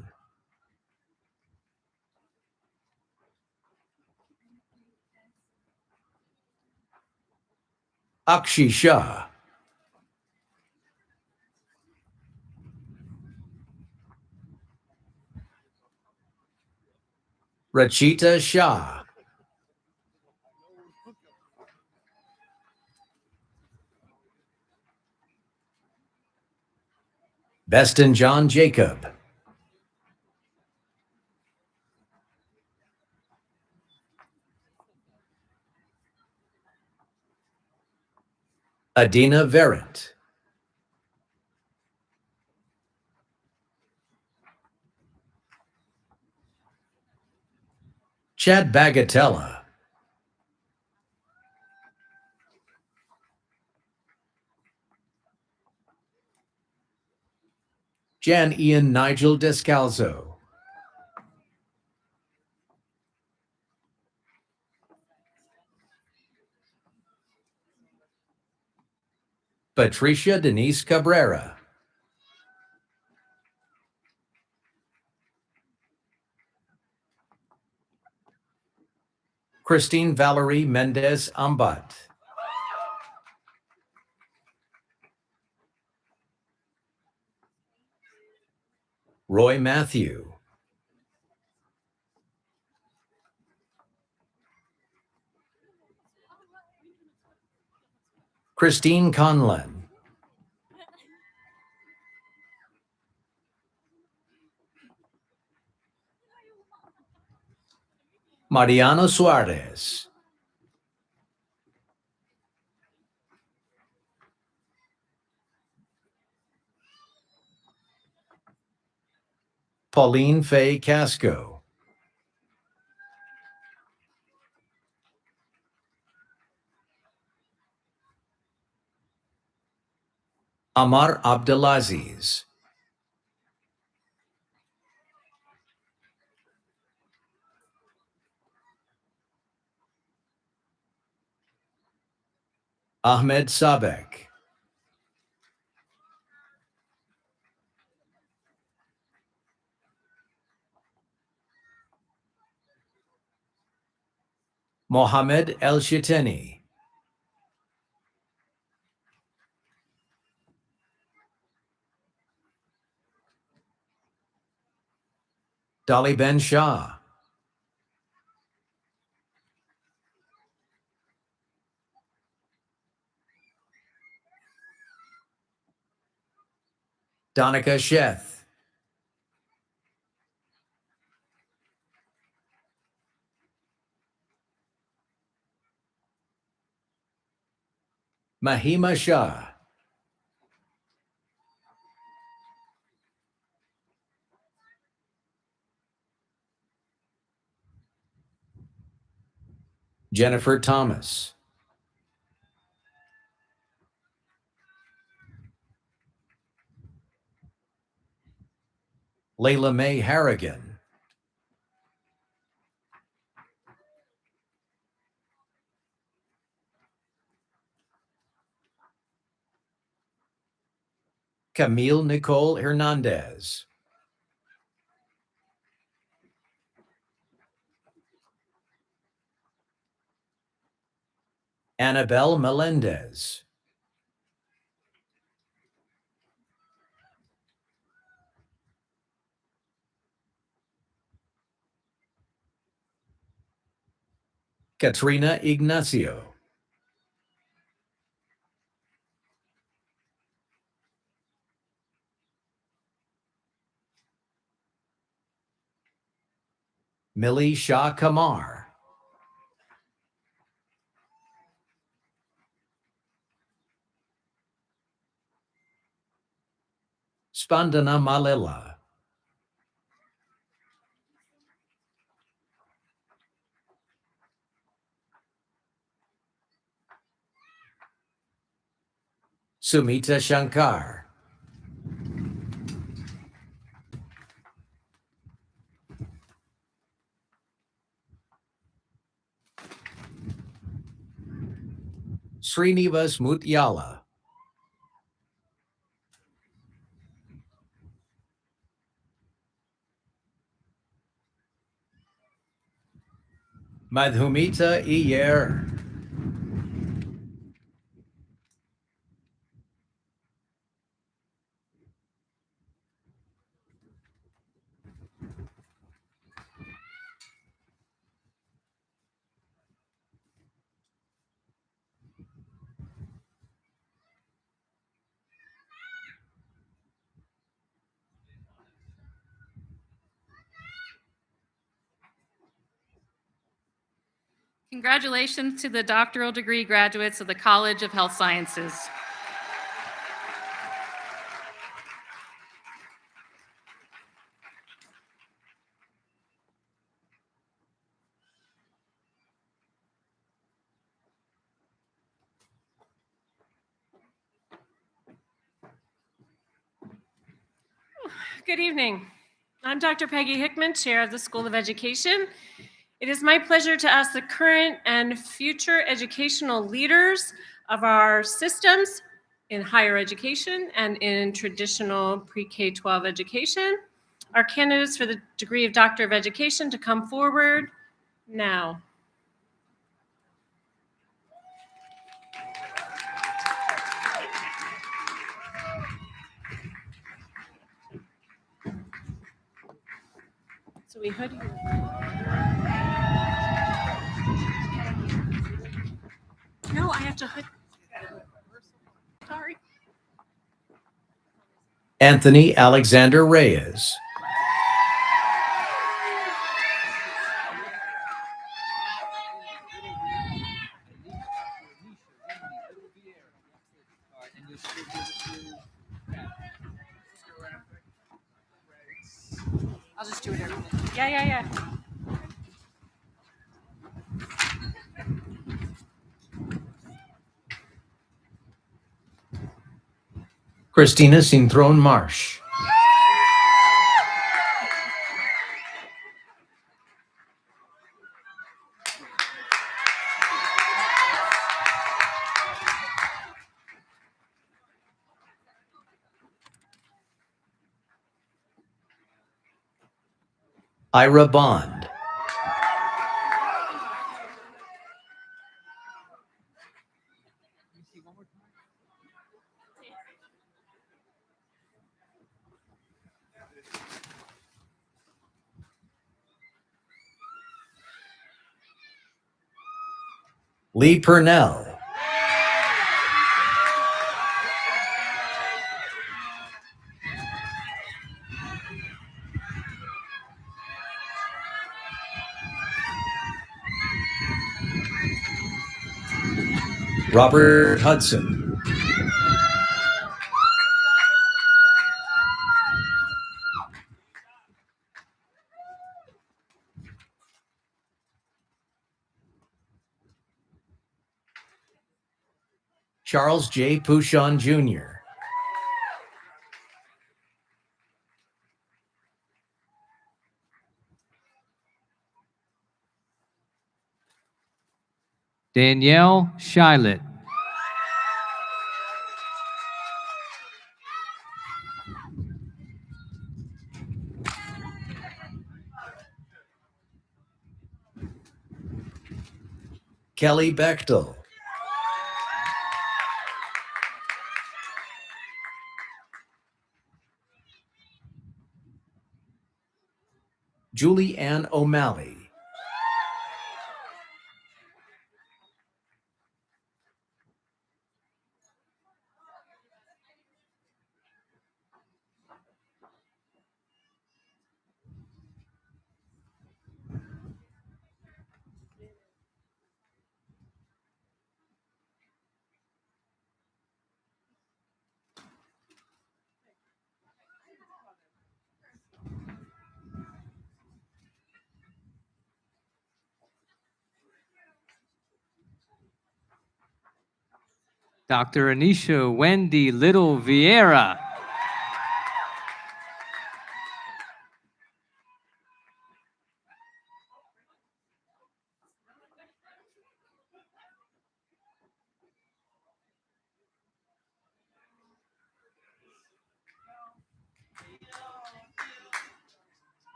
Akshi Shah. Rachita Shah. Beston John Jacob. Adina Verrett. Chad Bagatella. Jan Ian Nigel Descalzo. Patricia Denise Cabrera. Christine Valerie Mendez Ambat. Roy Matthew. Christine Conlon. Mariano Suarez. Pauline Faye Casco. Amar Abdelaziz. Ahmed Sabek, Mohammed El Shiteni, Dolly Ben Shah, Donica Sheth, Mahima Shah, Jennifer Thomas, Layla Mae Harrigan, Camille Nicole Hernandez, Annabelle Melendez, Katrina Ignacio, Millie Shah Kamar, Spandana Malila, Sumita Shankar, Srinivas Mutyala, Madhumita Iyer, Congratulations to the doctoral degree graduates of the College of Health Sciences. Good evening. I'm Dr. Peggy Hickman, Chair of the School of Education. It is my pleasure to ask the current and future educational leaders of our systems in higher education and in traditional pre-K-12 education, our candidates for the degree of Doctor of Education, to come forward now. So we hood you. No, I have to hood. Sorry. Anthony Alexander Reyes, I'll just do it every minute. Yeah. Christina Cintron Marsh, Ira Bond. Lee Purnell. Robert Hudson. Charles J. Pouchon Jr. Danielle Shilett. Kelly Bechtel. Julie Ann O'Malley. Dr. Anisha Wendy Little Vieira.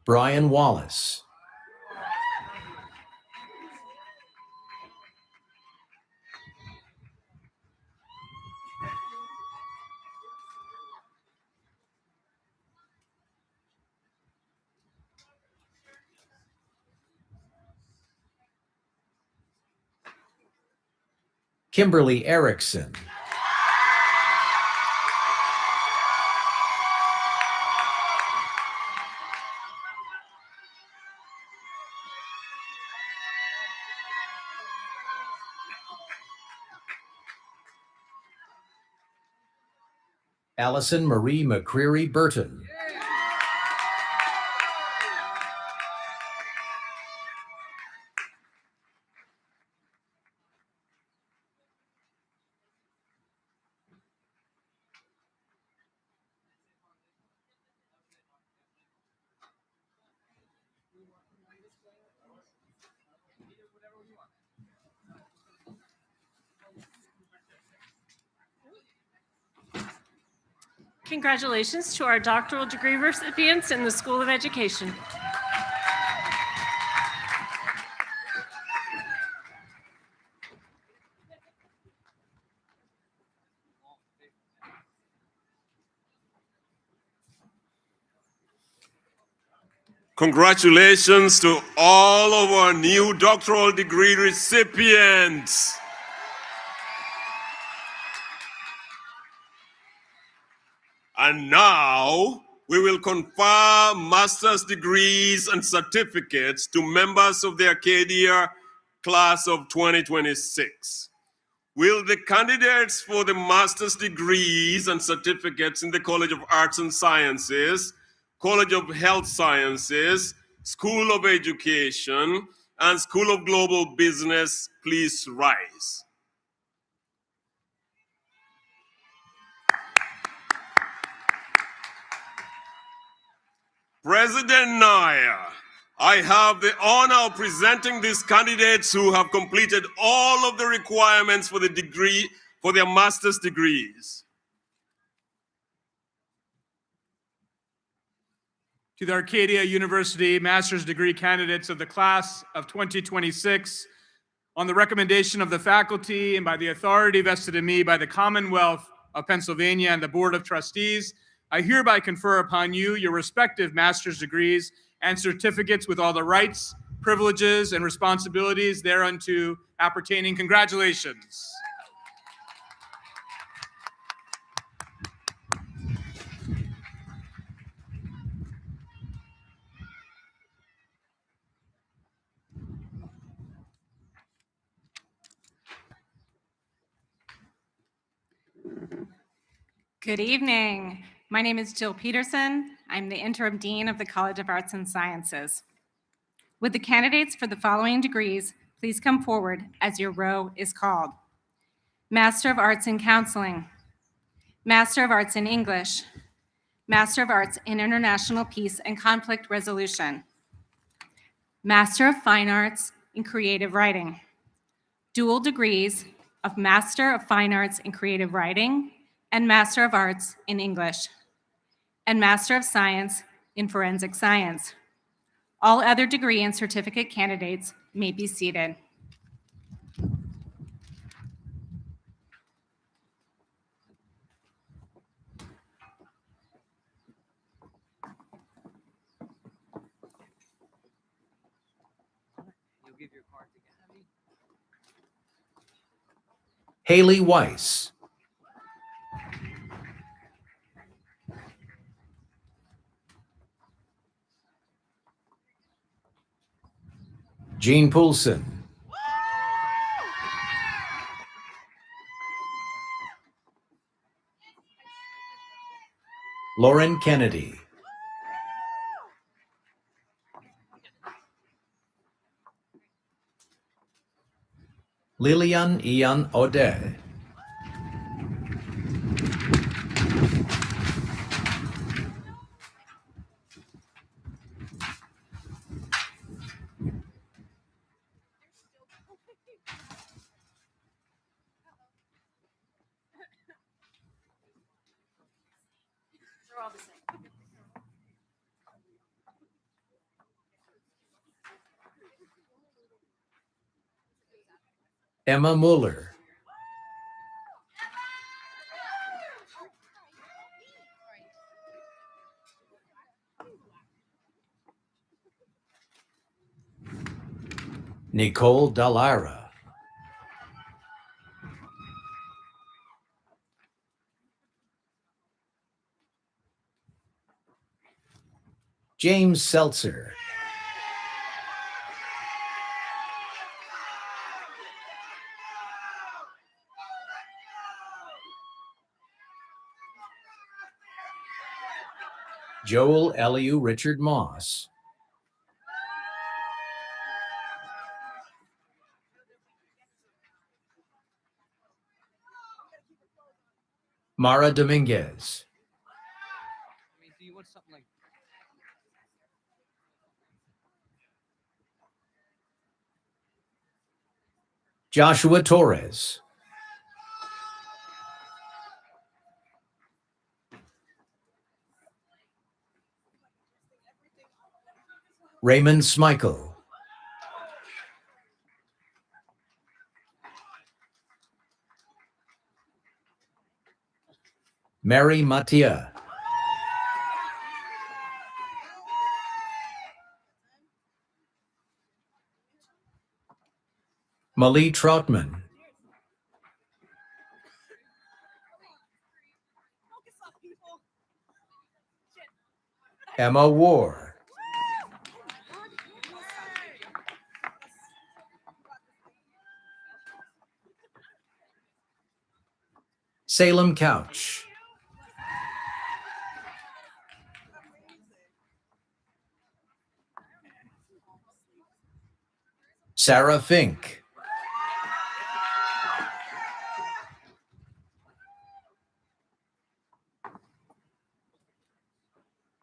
Brian Wallace. Kimberly Erickson. Allison Marie McCreary Burton. Congratulations to our doctoral degree recipients in the School of Education. Congratulations to all of our new doctoral degree recipients. And now we will confer master's degrees and certificates to members of the Arcadia class of 2026. Will the candidates for the master's degrees and certificates in the College of Arts and Sciences, College of Health Sciences, School of Education, and School of Global Business please rise? President Naya, I have the honor of presenting these candidates who have completed all of the requirements for the degree, for their master's degrees. to the Arcadia University master's degree candidates of the class of 2026, on the recommendation of the faculty and by the authority vested in me by the Commonwealth of Pennsylvania and the Board of Trustees, I hereby confer upon you your respective master's degrees and certificates with all the rights, privileges, and responsibilities thereunto appertaining. Congratulations. Good evening. My name is Jill Peterson. I'm the interim dean of the College of Arts and Sciences. Would the candidates for the following degrees please come forward as your row is called? Master of Arts in Counseling, Master of Arts in English, Master of Arts in International Peace and Conflict Resolution, Master of Fine Arts in Creative Writing, dual degrees of Master of Fine Arts in Creative Writing and Master of Arts in English, and Master of Science in Forensic Science. All other degree and certificate candidates may be seated. You'll give your card to Gabby. Haley Weiss. Jean Poulsen. Lauren Kennedy. Lilian Ian Ode. Emma Mueller. Nicole Dallara. James Seltzer. Joel Eliu Richard Moss. Mara Dominguez. I mean, do you want something like Joshua Torres. Raymond Smichael. Mary Mattia. Malie Troutman. Emma War. Salem Couch. Sarah Fink.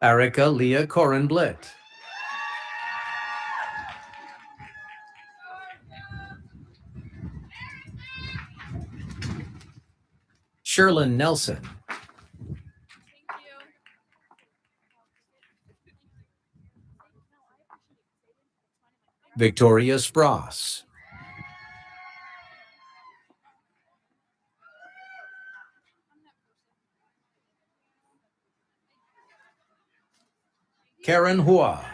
Erica Leah Corenblit. Sherlyn Nelson. Victoria Spross. Karen Hua.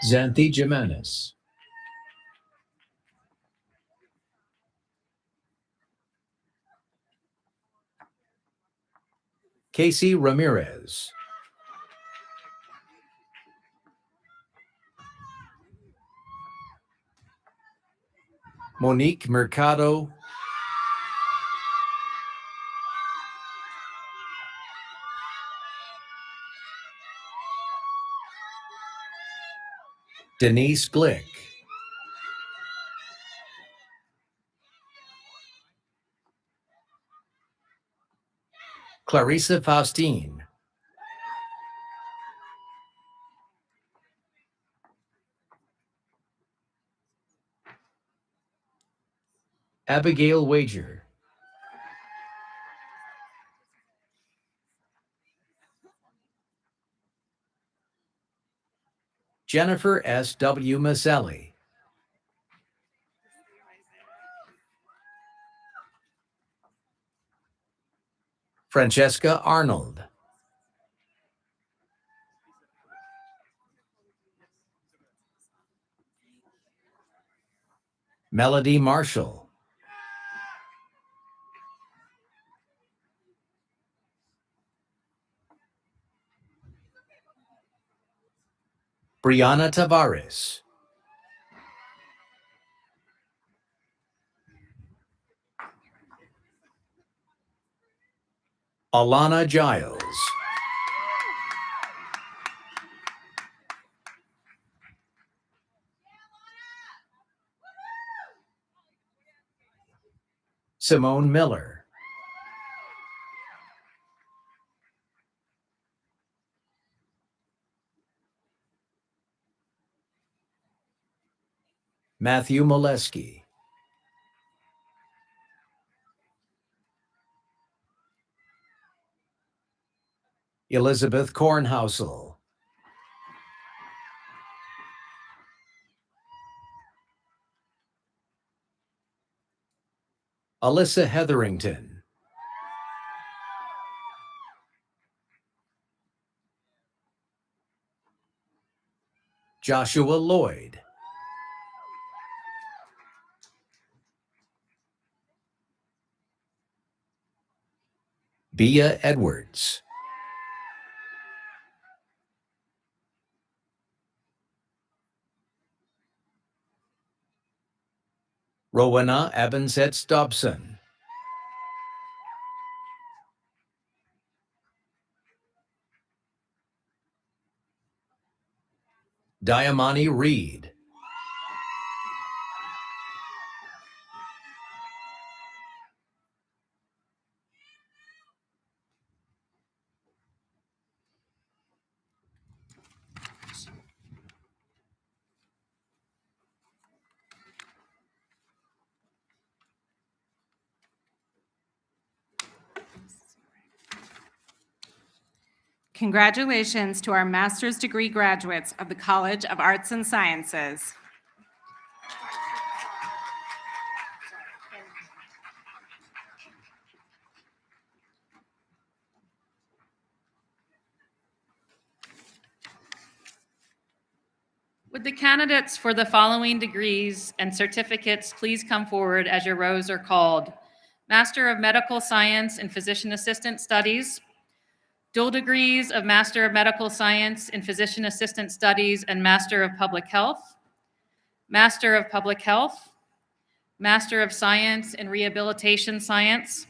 Xanthi Jimenez. Casey Ramirez. Monique Mercado. Denise Glick. Clarissa Faustine. Abigail Wager. Jennifer S. W. Maselli. Francesca Arnold. Melody Marshall. Brianna Tavares. Alana Giles. Simone Miller. Matthew Molesky. Elizabeth Kornhausel. Alyssa Hetherington. Joshua Lloyd. Bea Edwards. Rowena Abansett Dobson. Diamani Reed. Congratulations to our master's degree graduates of the College of Arts and Sciences. Would the candidates for the following degrees and certificates please come forward as your rows are called? Master of Medical Science in Physician Assistant Studies, dual degrees of Master of Medical Science in Physician Assistant Studies and Master of Public Health, Master of Public Health, Master of Science in Rehabilitation Science,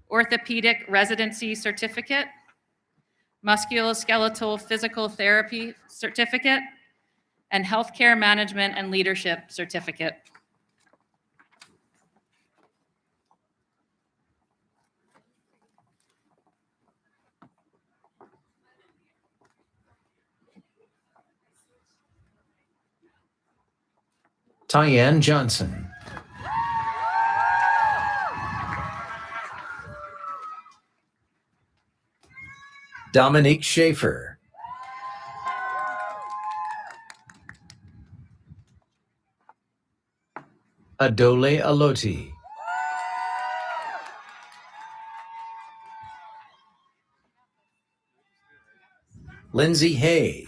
Orthopedic Residency Certificate, Musculoskeletal Physical Therapy Certificate, and Healthcare Management and Leadership Certificate. Tyann Johnson. Dominique Schaefer. Adole Aloti. Lindsay Hay.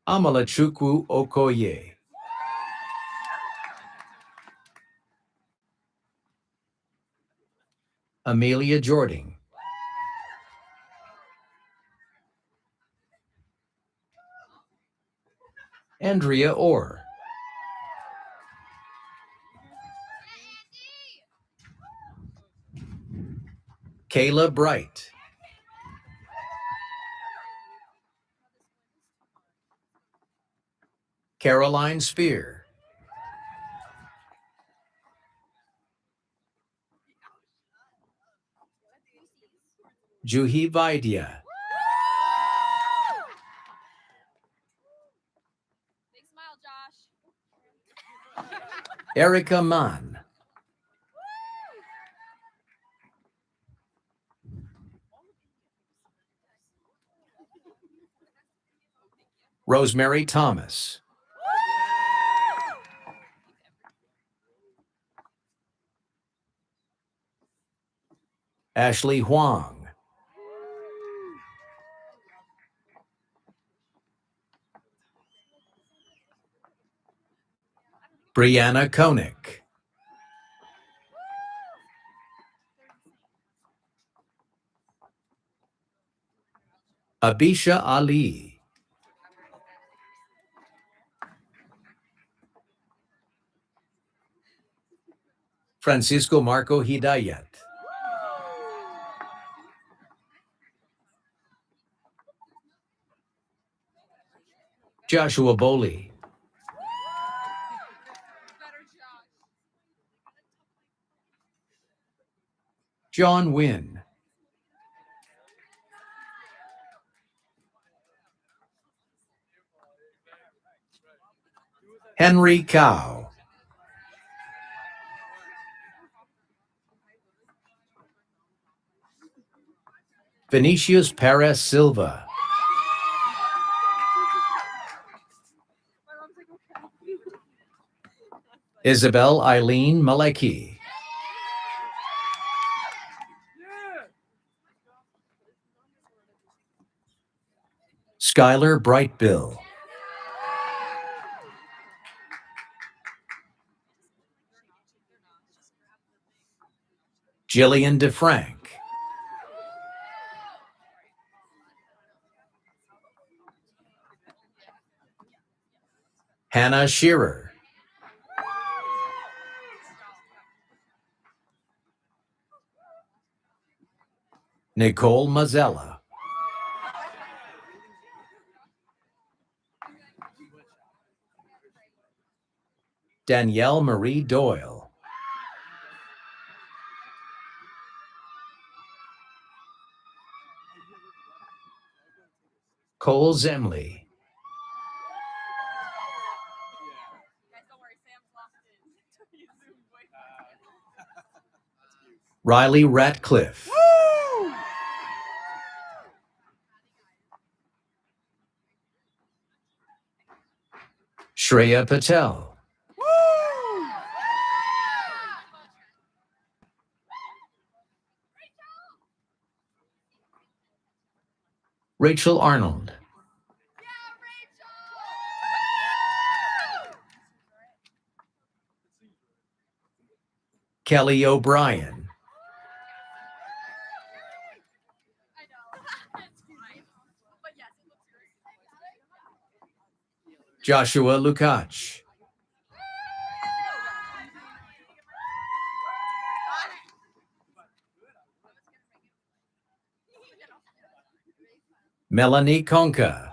Amalachukwu Okoye. Amelia Jording. Andrea Orr. Kayla Bright. Caroline Spear. Juhi Vaidya. Erica Mann. Rosemary Thomas. Ashley Huang. Brianna Koenig. Abisha Ali. Francisco Marco Hidayat. Joshua Boley. John Wynn. Henry Cow. Vinicius Perez Silva. Isabel Eileen Malecki. Skylar Brightbill. Jillian DeFrank. Hannah Shearer. Nicole Mazzella. Danielle Marie Doyle. Cole Zemley. Riley Ratcliffe. Shreya Patel. Rachel Arnold. Kelly O'Brien. Joshua Lukács. Melanie Konka.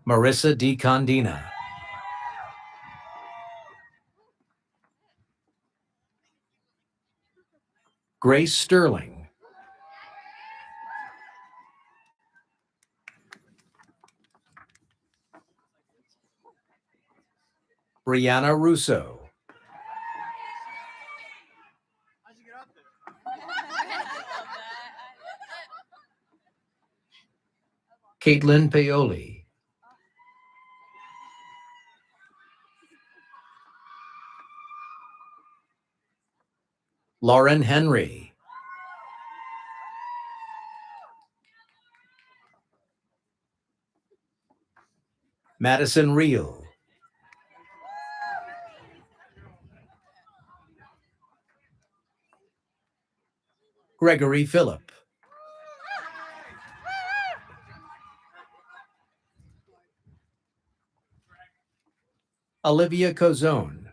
Marissa DiCondina. Grace Sterling. Brianna Russo. Caitlin Paoli. Lauren Henry. Madison Reel. Gregory Phillip. Olivia Cozone.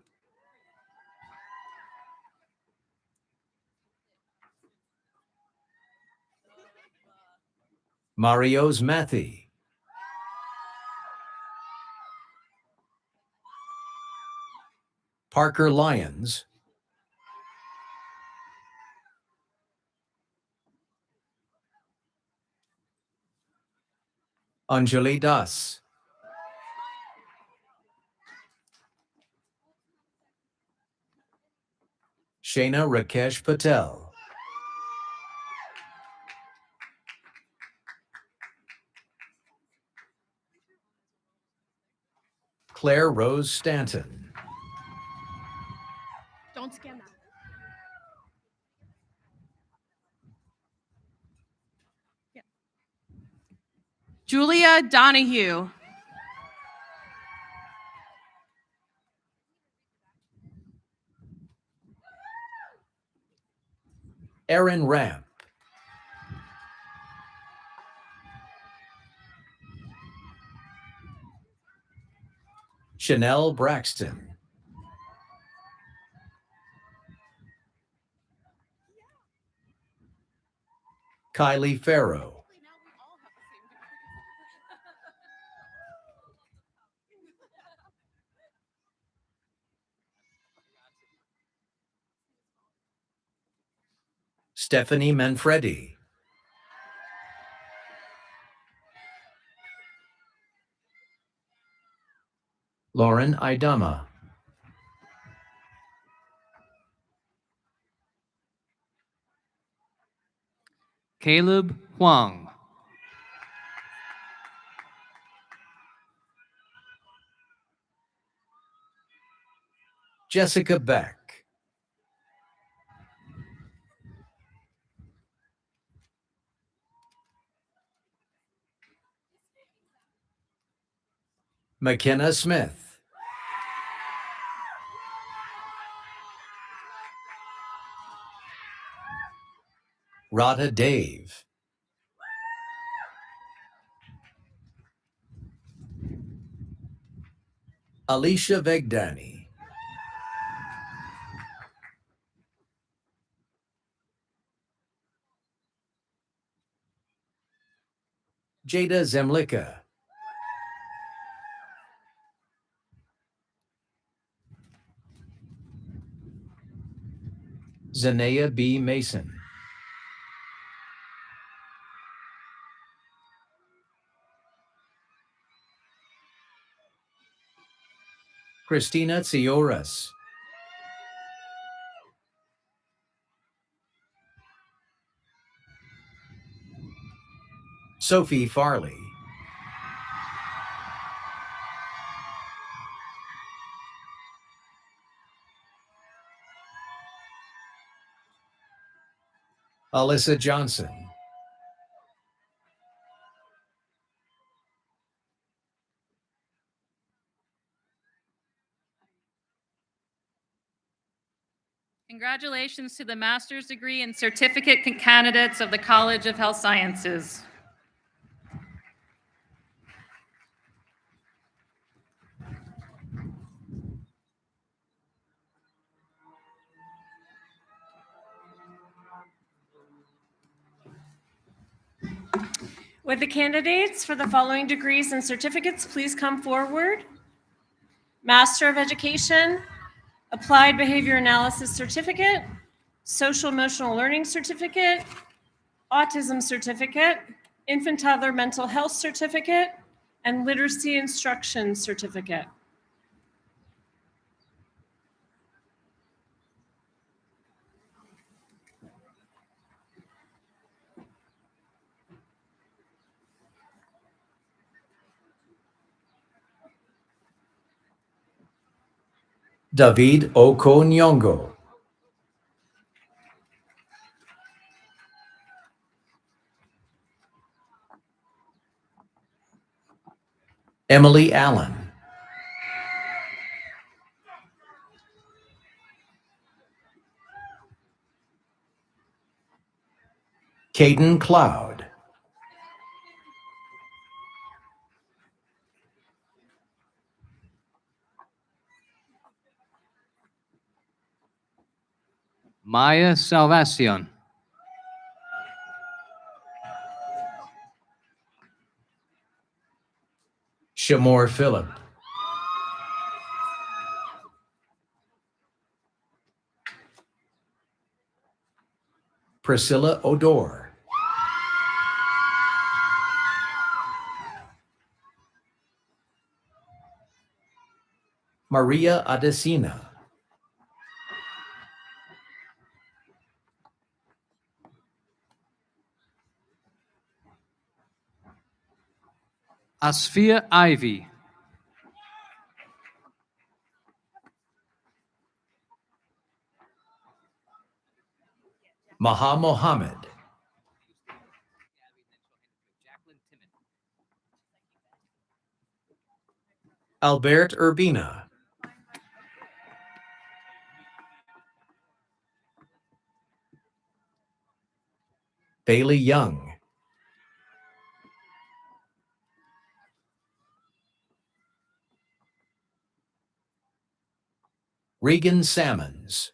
Marios Mathy. Parker Lyons. Anjali Das. Shana Rakesh Patel. Claire Rose Stanton. Don't scan that. Julia Donahue. Aaron Ramp. Chanel Braxton. Kylie Farrow. Stephanie Manfredi. Lauren Idama. Caleb Huang. Jessica Beck. McKenna Smith. Radha Dave. Alicia Vegdani. Jada Zemlicka. Zanea B. Mason. Christina Tzioras. Sophie Farley. Alyssa Johnson. Congratulations to the master's degree and certificate candidates of the College of Health Sciences. Would the candidates for the following degrees and certificates please come forward? Master of Education, Applied Behavior Analysis Certificate, Social Emotional Learning Certificate, Autism Certificate, Infant Toddler Mental Health Certificate, and Literacy Instruction Certificate. David Okonyongo. Emily Allen. Caden Cloud. Maya Salvacion. Shamor Phillip. Priscilla Odor. Maria Adesina. Asfia Ivy. Maha Mohammed. Albert Urbina. Bailey Young. Regan Sammons.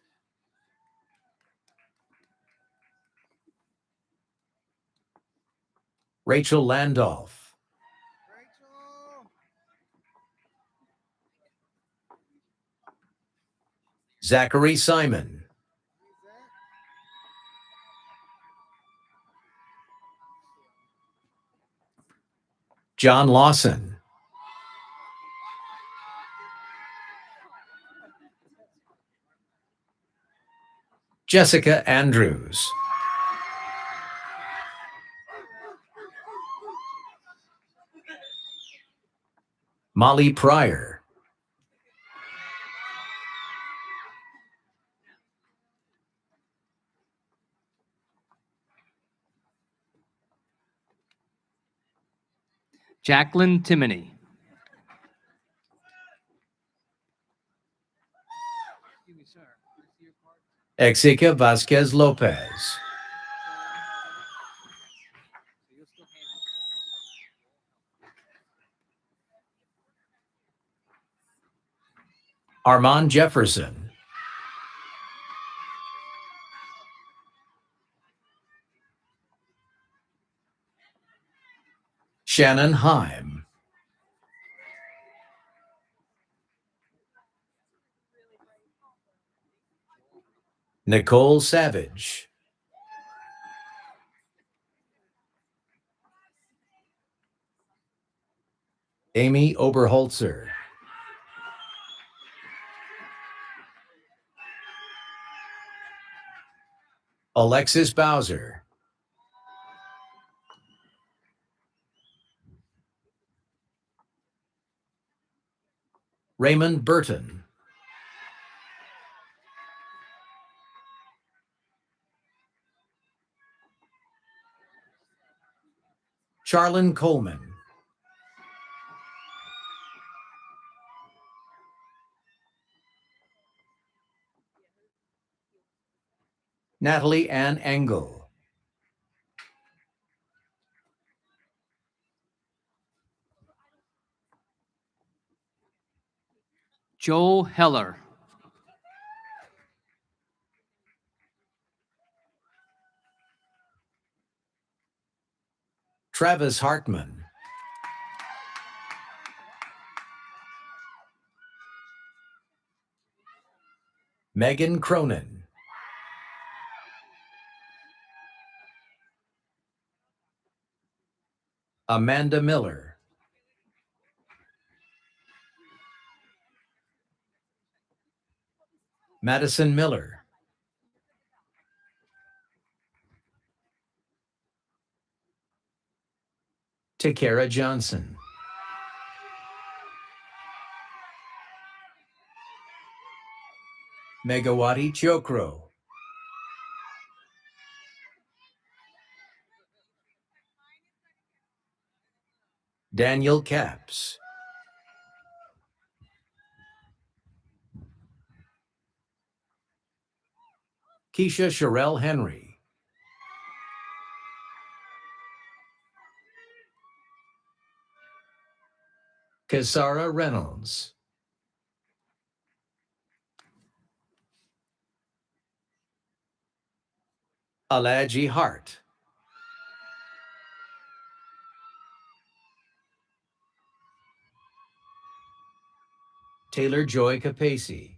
Rachel Landolph. Zachary Simon. John Lawson. Jessica Andrews. Molly Pryor. Jacqueline Timoney. Exika Vasquez Lopez. Armand Jefferson. Shannon Heim. Nicole Savage. Amy Oberholzer. Alexis Bowser. Raymond Burton. Charlene Coleman. Natalie Ann Engel. Joel Heller. Travis Hartman. Megan Cronin. Amanda Miller. Madison Miller. Takara Johnson. Megawati Chokro. Daniel Capps. Keisha Sherelle Henry. Kesara Reynolds. Alaji Hart. Taylor Joy Capacey.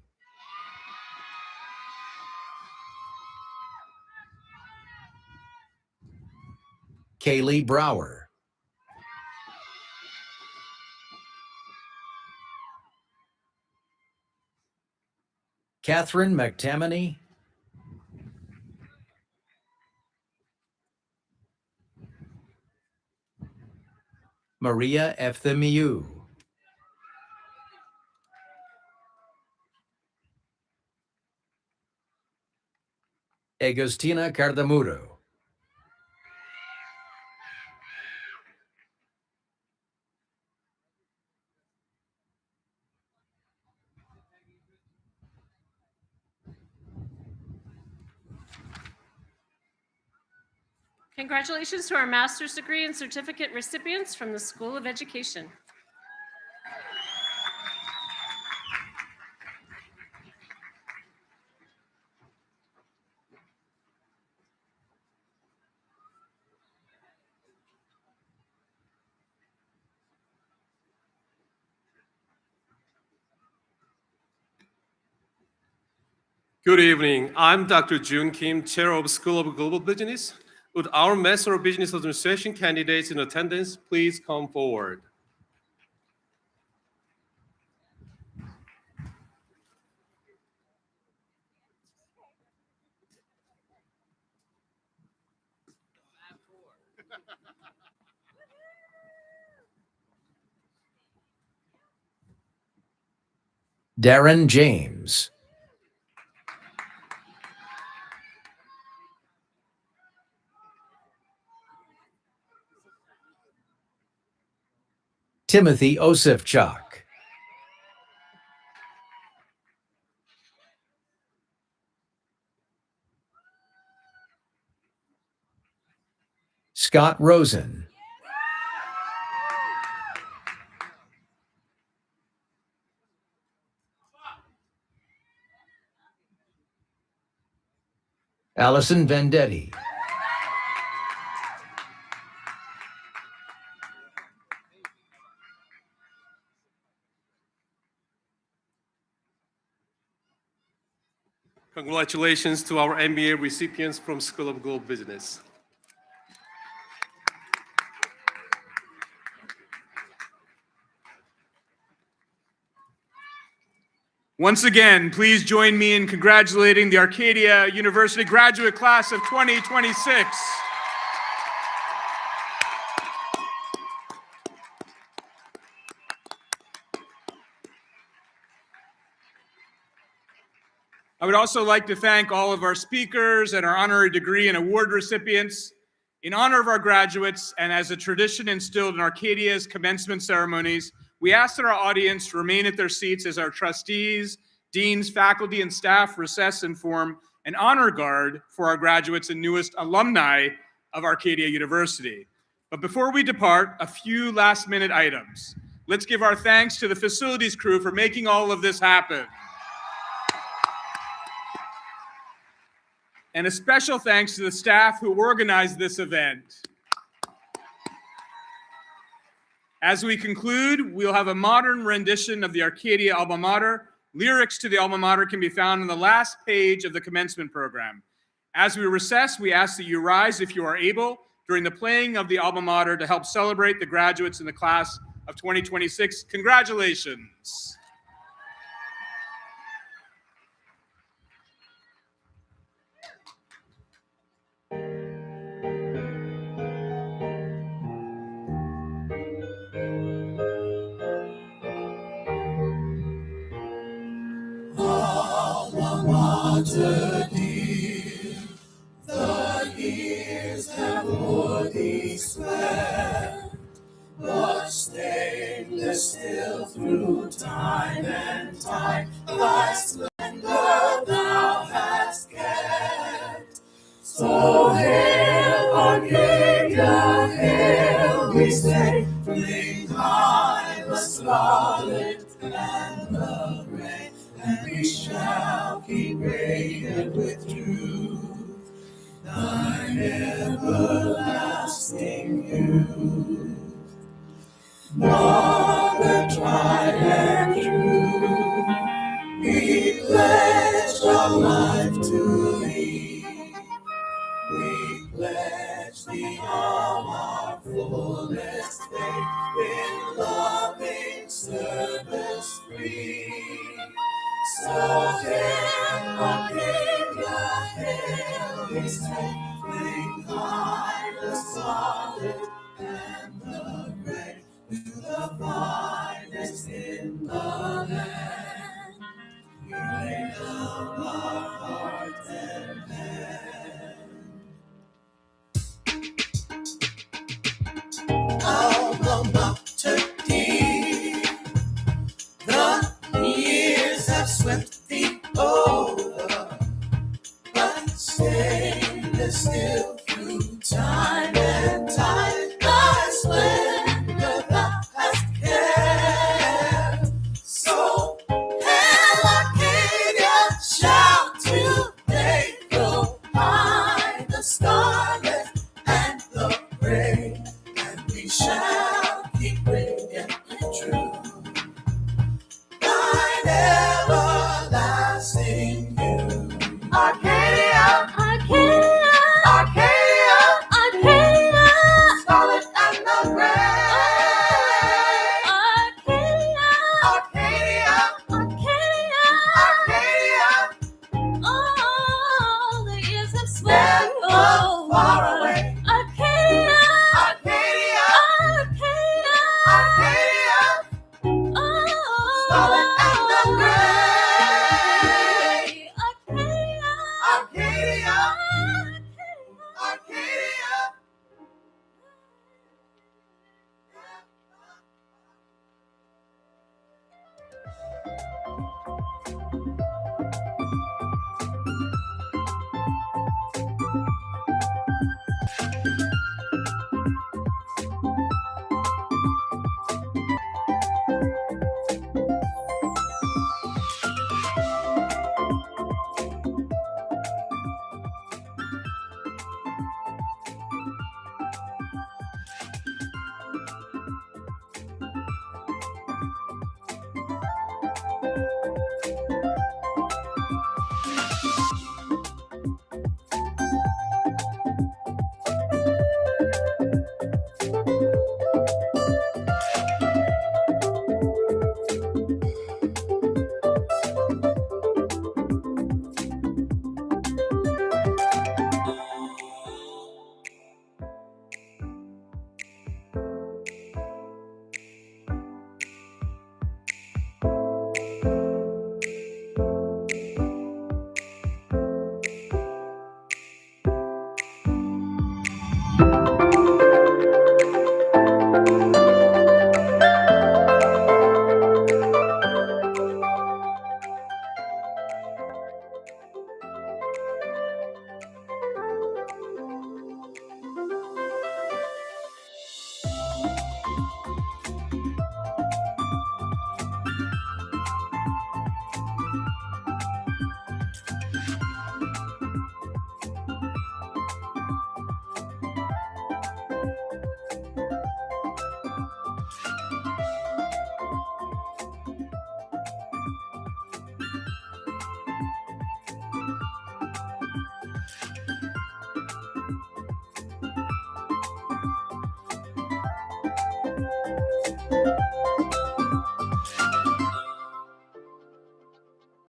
Kaylee Brower. Catherine McTammany. Maria Efthimiou. Agustina Cardamuro. Congratulations to our master's degree and certificate recipients from the School of Education. Good evening. I'm Dr. Jun Kim, Chair of School of Global Business. Would our Master of Business Administration candidates in attendance please come forward? Darren James. Timothy Osifchak. Scott Rosen. Allison Vendetti. Congratulations to our MBA recipients from School of Global Business. Once again, please join me in congratulating the Arcadia University graduate class of 2026. I would also like to thank all of our speakers and our honorary degree and award recipients. In honor of our graduates, and as a tradition instilled in Arcadia's commencement ceremonies, we ask that our audience remain at their seats as our trustees, deans, faculty, and staff recess and form an honor guard for our graduates and newest alumni of Arcadia University. But before we depart, a few last-minute items. Let's give our thanks to the facilities crew for making all of this happen. And a special thanks to the staff who organized this event. As we conclude, we'll have a modern rendition of the Arcadia Alma Mater. Lyrics to the Alma Mater can be found on the last page of the commencement program. As we recess, we ask that you rise if you are able during the playing of the Alma Mater to help celebrate the graduates in the class of 2026. Congratulations. water dear. The years have o'er thee swept, but stainless still through time and tide. Thy splendor thou hast kept. So hail, Arcadia, hail, we say, fling high the scarlet and the gray, and we shall keep radiant with truth thine everlasting youth. Mother tried and true, we pledge our life to thee. We pledge thee all our fullest faith in loving service free. So hail, Arcadia, hail, we say, fling high the scarlet and the gray, to the finest in the land. We lay down our hearts and hands. Alma mater dear, the years have swept thee over, but stainless still through time and tide. Thy splendor thou hast kept. So hail, Arcadia, shout today, go high the scarlet and the gray, and we shall keep radiant and true thine everlasting youth. Arcadia, Arcadia, Arcadia, Arcadia, scarlet and the gray. Arcadia, Arcadia, Arcadia, Arcadia. All the years have swept far away. Arcadia, Arcadia, Arcadia, Arcadia. Scarlet and the gray. Arcadia, Arcadia, Arcadia.